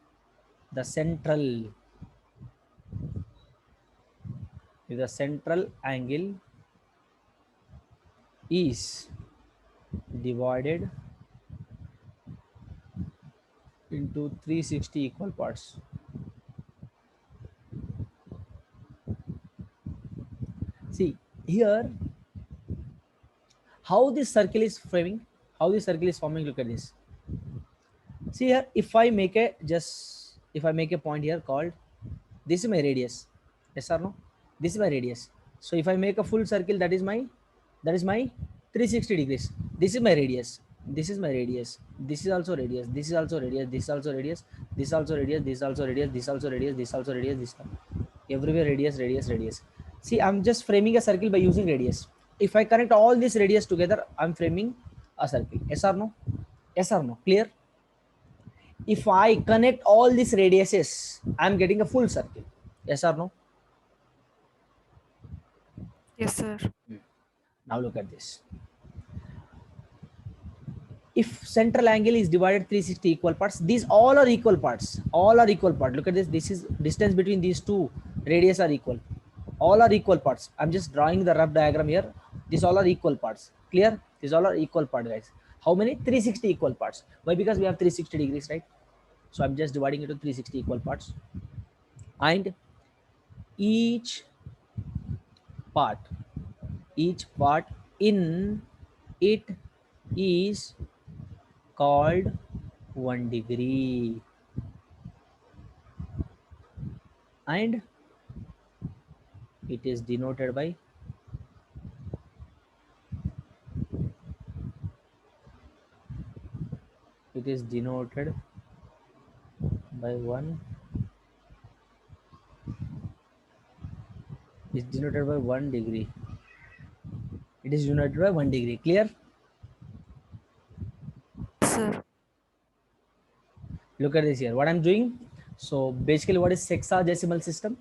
the central angle is divided into 360 equal parts. See here how this circle is framing, how this circle is forming. Look at this. See here, if I make a point here called, this is my radius. Yes or no? This is my radius. So if I make a full circle, that is my 360 degrees. This is my radius. This is my radius. This is also radius. This is also radius. This is also radius. This is also radius. This is also radius. This is also radius. This is also radius. This everywhere radius, radius, radius. See, I'm just framing a circle by using radius. If I connect all these radius together, I'm framing a circle. Yes or no? Yes or no? Clear? If I connect all these radiuses, I'm getting a full circle. Yes or no? Yes, sir. Now look at this. If central angle is divided 360 equal parts, these all are equal parts. All are equal part. Look at this. This is distance between these two radius are equal. All are equal parts. I'm just drawing the rough diagram here. These all are equal parts. Clear? These all are equal parts, guys. How many? 360 equal parts. Why? Because we have 360 degrees, right? So I'm just dividing it into 360 equal parts. And each part in it is called 1 degree, and it is denoted by one. It's denoted by 1 degree. It is denoted by 1 degree. Clear? Sir. Look at this here. What I'm doing. So basically, what is sexagesimal system?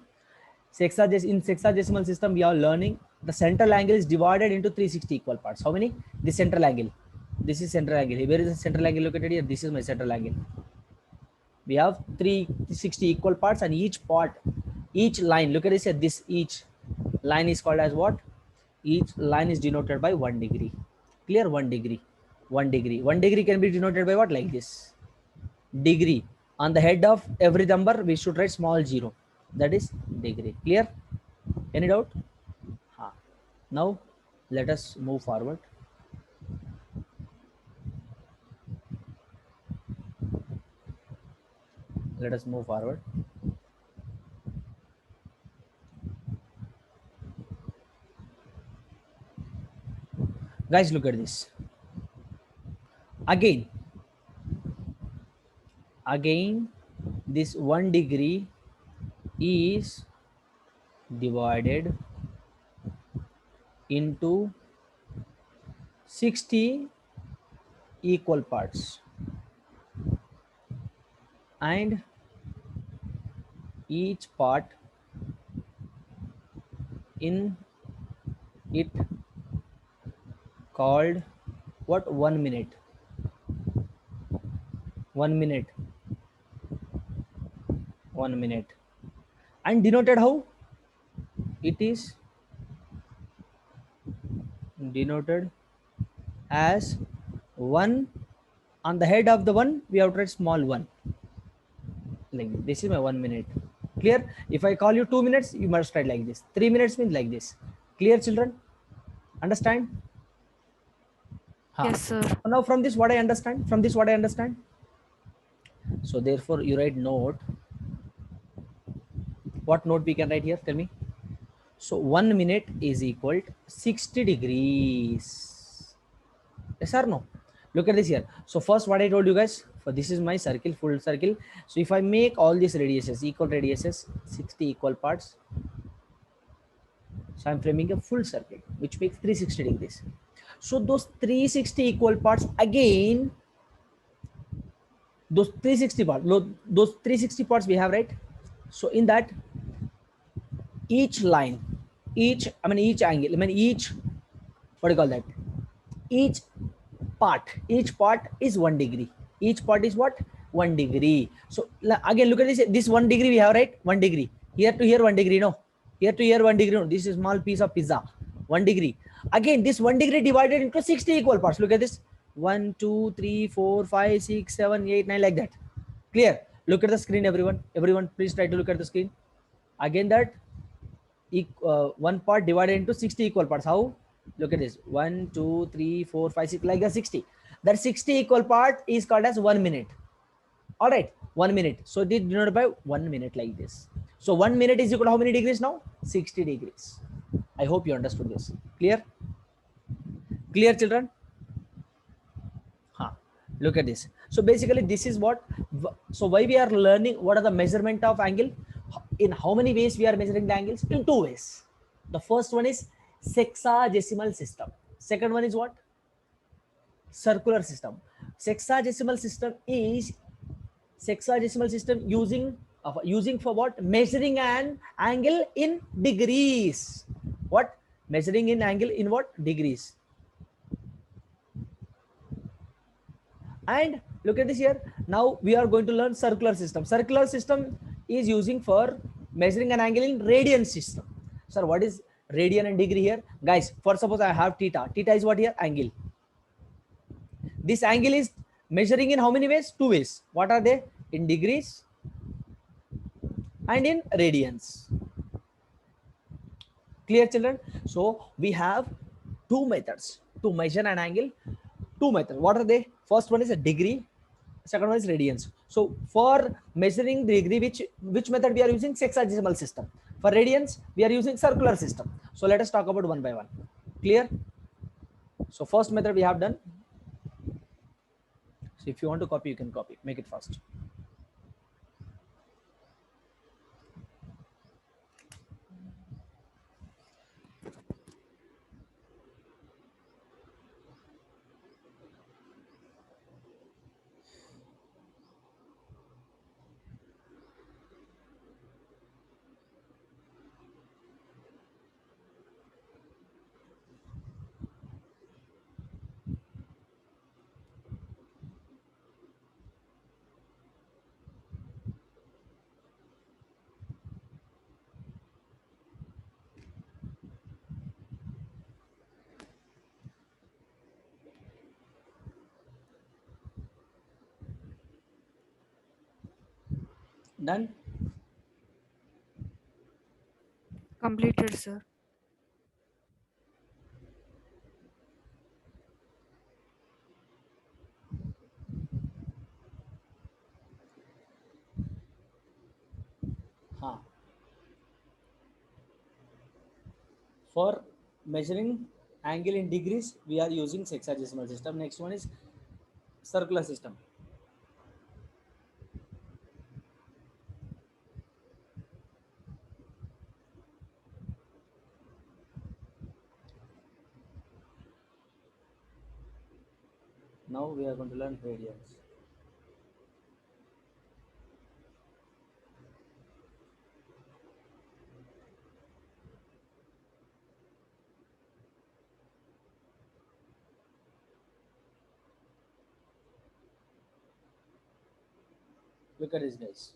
In sexagesimal system, we are learning the central angle is divided into 360 equal parts. How many? The central angle. This is central angle. Where is the central angle located here? This is my central angle. We have 360 equal parts, and each line. Look at this here. Each line is called as what? Each line is denoted by 1 degree. Clear? 1 degree. 1 degree. 1 degree can be denoted by what? Like this. Degree. On the head of every number, we should write small 0. That is degree. Clear? Any doubt? Now let us move forward. Let us move forward. Guys, look at this. Again, this 1 degree is divided into 60 equal parts, and each part in it called what? 1 minute. 1 minute. 1 minute. And denoted how? It is denoted as 1. On the head of the 1 we have to write small 1, like this is my 1 minute. Clear? If I call you 2 minutes, you must write like this. 3 minutes means like this. Clear, children? Understand? Yes, sir. Now from this what I understand? From this what I understand? So therefore you write note. What note we can write here? Tell me. So 1 minute is equal to 60 degrees. Yes or no? Look at this here. So first what I told you guys, for this is my circle, full circle. So if I make all these radiuses, equal radiuses, 60 equal parts. So I'm framing a full circle, which makes 360 degrees. So those 360 equal parts again, those 360 parts we have, right? So in that, each line, each angle, each, what do you call that? Each part is 1 degree. Each part is what? 1 degree. So again, look at this 1 degree we have, right? 1 degree. Here to here 1 degree, no. Here to here 1 degree, no. This is small piece of pizza. 1 degree. Again, this 1 degree divided into 60 equal parts. Look at this. 1, 2, 3, 4, 5, 6, 7, 8, 9, like that. Clear? Look at the screen, everyone. Everyone, please try to look at the screen. Again, that one part divided into 60 equal parts. How? Look at this. 1, 2, 3, 4, 5, 6, like that 60. That 60 equal part is called as 1 minute. All right, 1 minute. So it is denoted by 1 minute like this. So 1 minute is equal to how many degrees now? 60 degrees. I hope you understood this. Clear? Clear, children? Look at this. So basically this is what, so why we are learning what are the measurement of angle. In how many ways we are measuring the angles? In 2 ways. The first one is sexagesimal system. Second one is what? Circular system. Sexagesimal system is using for what? Measuring an angle in degrees. What? Measuring in angle in what? Degrees. And look at this here. Now we are going to learn circular system. Circular system is using for measuring an angle in radian system. Sir, what is radian and degree here? Guys, for suppose I have theta. Theta is what here? Angle. This angle is measuring in how many ways? 2 ways. What are they? In degrees and in radians. Clear, children? So we have 2 methods to measure an angle. 2 methods. What are they? First one is a degree. Second one is radians. So for measuring the degree, which method we are using? Sexagesimal system. For radians, we are using circular system. So let us talk about one by one. Clear? So first method we have done. So if you want to copy, you can copy. Make it fast. Done? Completed, sir. For measuring angle in degrees, we are using sexagesimal system. Next one is circular system. Now we are going to learn radians. Look at this, guys.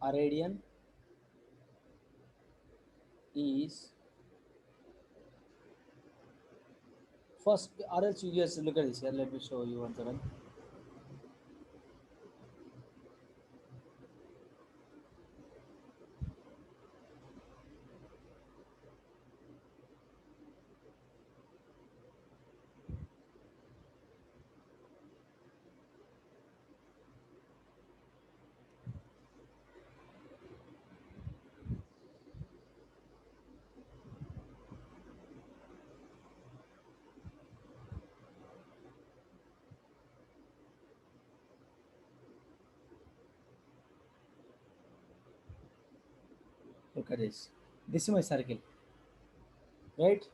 A radian is first, or else you just look at this here. Let me show you once again. Look at this. This is my circle, right?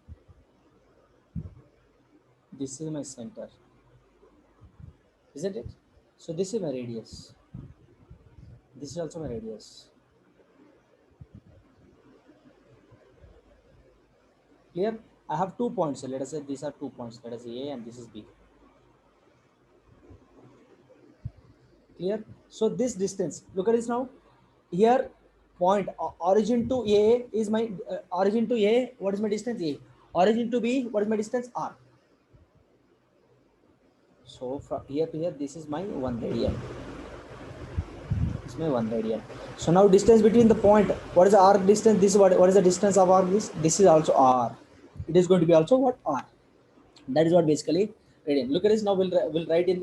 This is my center, isn't it? So this is my radius. This is also my radius. Clear? I have 2 points. So let us say these are 2 points. Let us say A and this is B. Clear? So this distance, look at this now. Here, point origin to A is my origin to A. What is my distance? A. Origin to B, what is my distance? R. So from here to here, this is my 1 radian. It's my 1 radian. So now distance between the point, what is the arc distance? This is what is the distance of arc? This is also R. It is going to be also what? R. That is what basically radian. Look at this now. We'll write in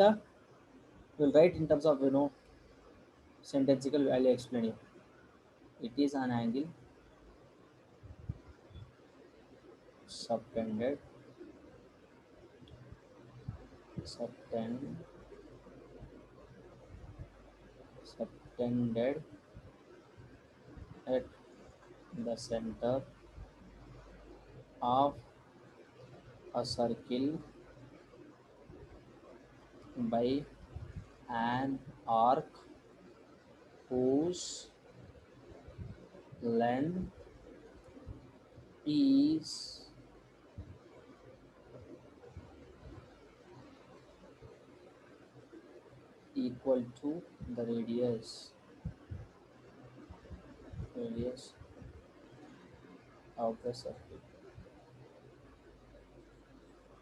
terms of sentensical. I'll explain you. It is an angle subtended at the center of a circle by an arc whose length is equal to the radius of the circle.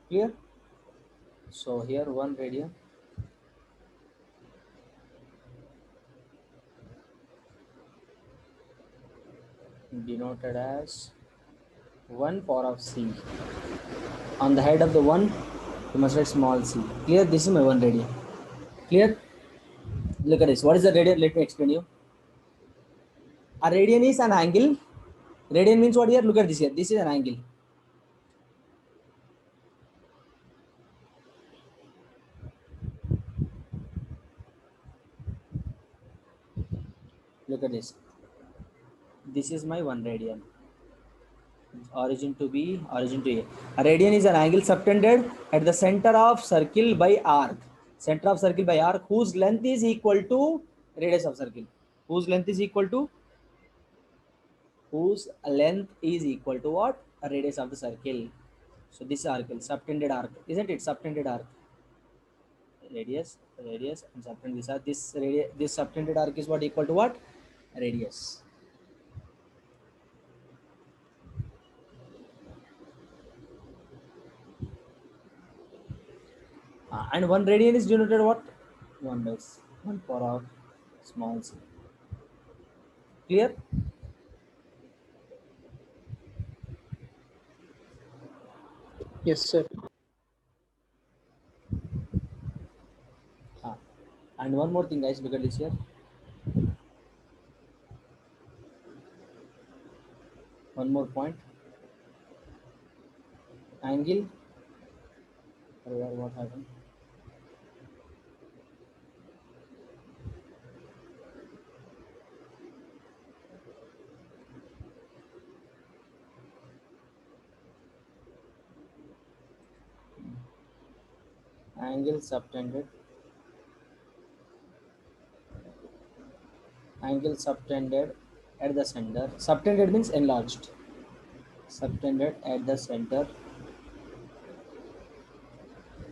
Clear? So here 1 radian denoted as 1 power of c. On the head of the 1, you must write small c. Clear? This is my 1 radian. Clear? Look at this. What is the radian? Let me explain you. A radian is an angle. Radian means what here? Look at this here. This is an angle. Look at this. This is my 1 radian. Origin to B, origin to A. A radian is an angle subtended at the center of circle by arc. Center of circle by arc whose length is equal to radius of circle. Whose length is equal to what? A radius of the circle. So this arc, subtended arc, isn't it? Subtended arc. Radius, and subtended. This subtended arc is what equal to what? Radius. And 1 radian is denoted what? 1 power of small c. Clear? Yes, sir. And one more thing, guys, look at this here. One more point. Angle. What happened? Angle subtended at the center. Subtended means enlarged. Subtended at the center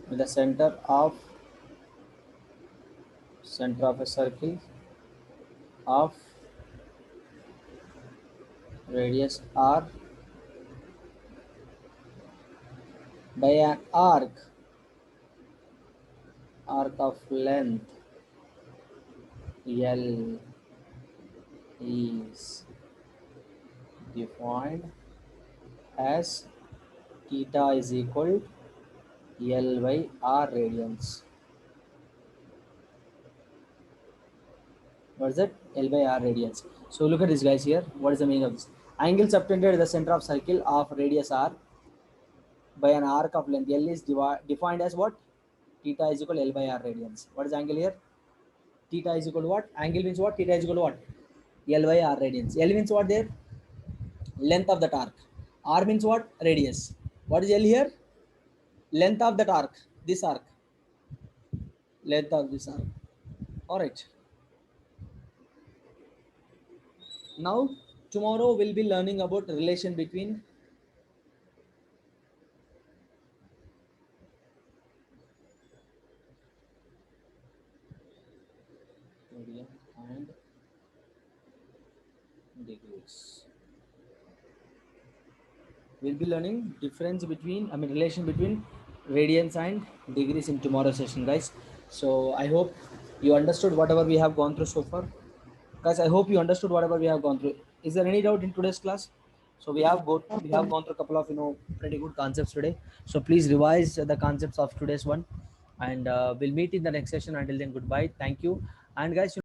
with the center of a circle of radius r by an arc of length L is defined as theta is equal L by R radians. What is that? L by R radians. So look at this, guys, here. What is the meaning of this? Angle subtended at the center of circle of radius R by an arc of length L is defined as what? Theta is equal L by R radians. What is angle here? Theta is equal to what? Angle means what? Theta is equal to what? L by R radians. L means what there? Length of that arc. R means what? Radius. What is L here? Length of that arc. This arc. Length of this arc. All right. Now tomorrow we'll be learning about relation between radian and degrees. We'll be learning relation between radians and degrees in tomorrow's session, guys. So I hope you understood whatever we have gone through so far. Guys, I hope you understood whatever we have gone through. Is there any doubt in today's class? So we have gone through a couple of pretty good concepts today. So please revise the concepts of today's one, and we'll meet in the next session. Until then, goodbye. Thank you. And guys,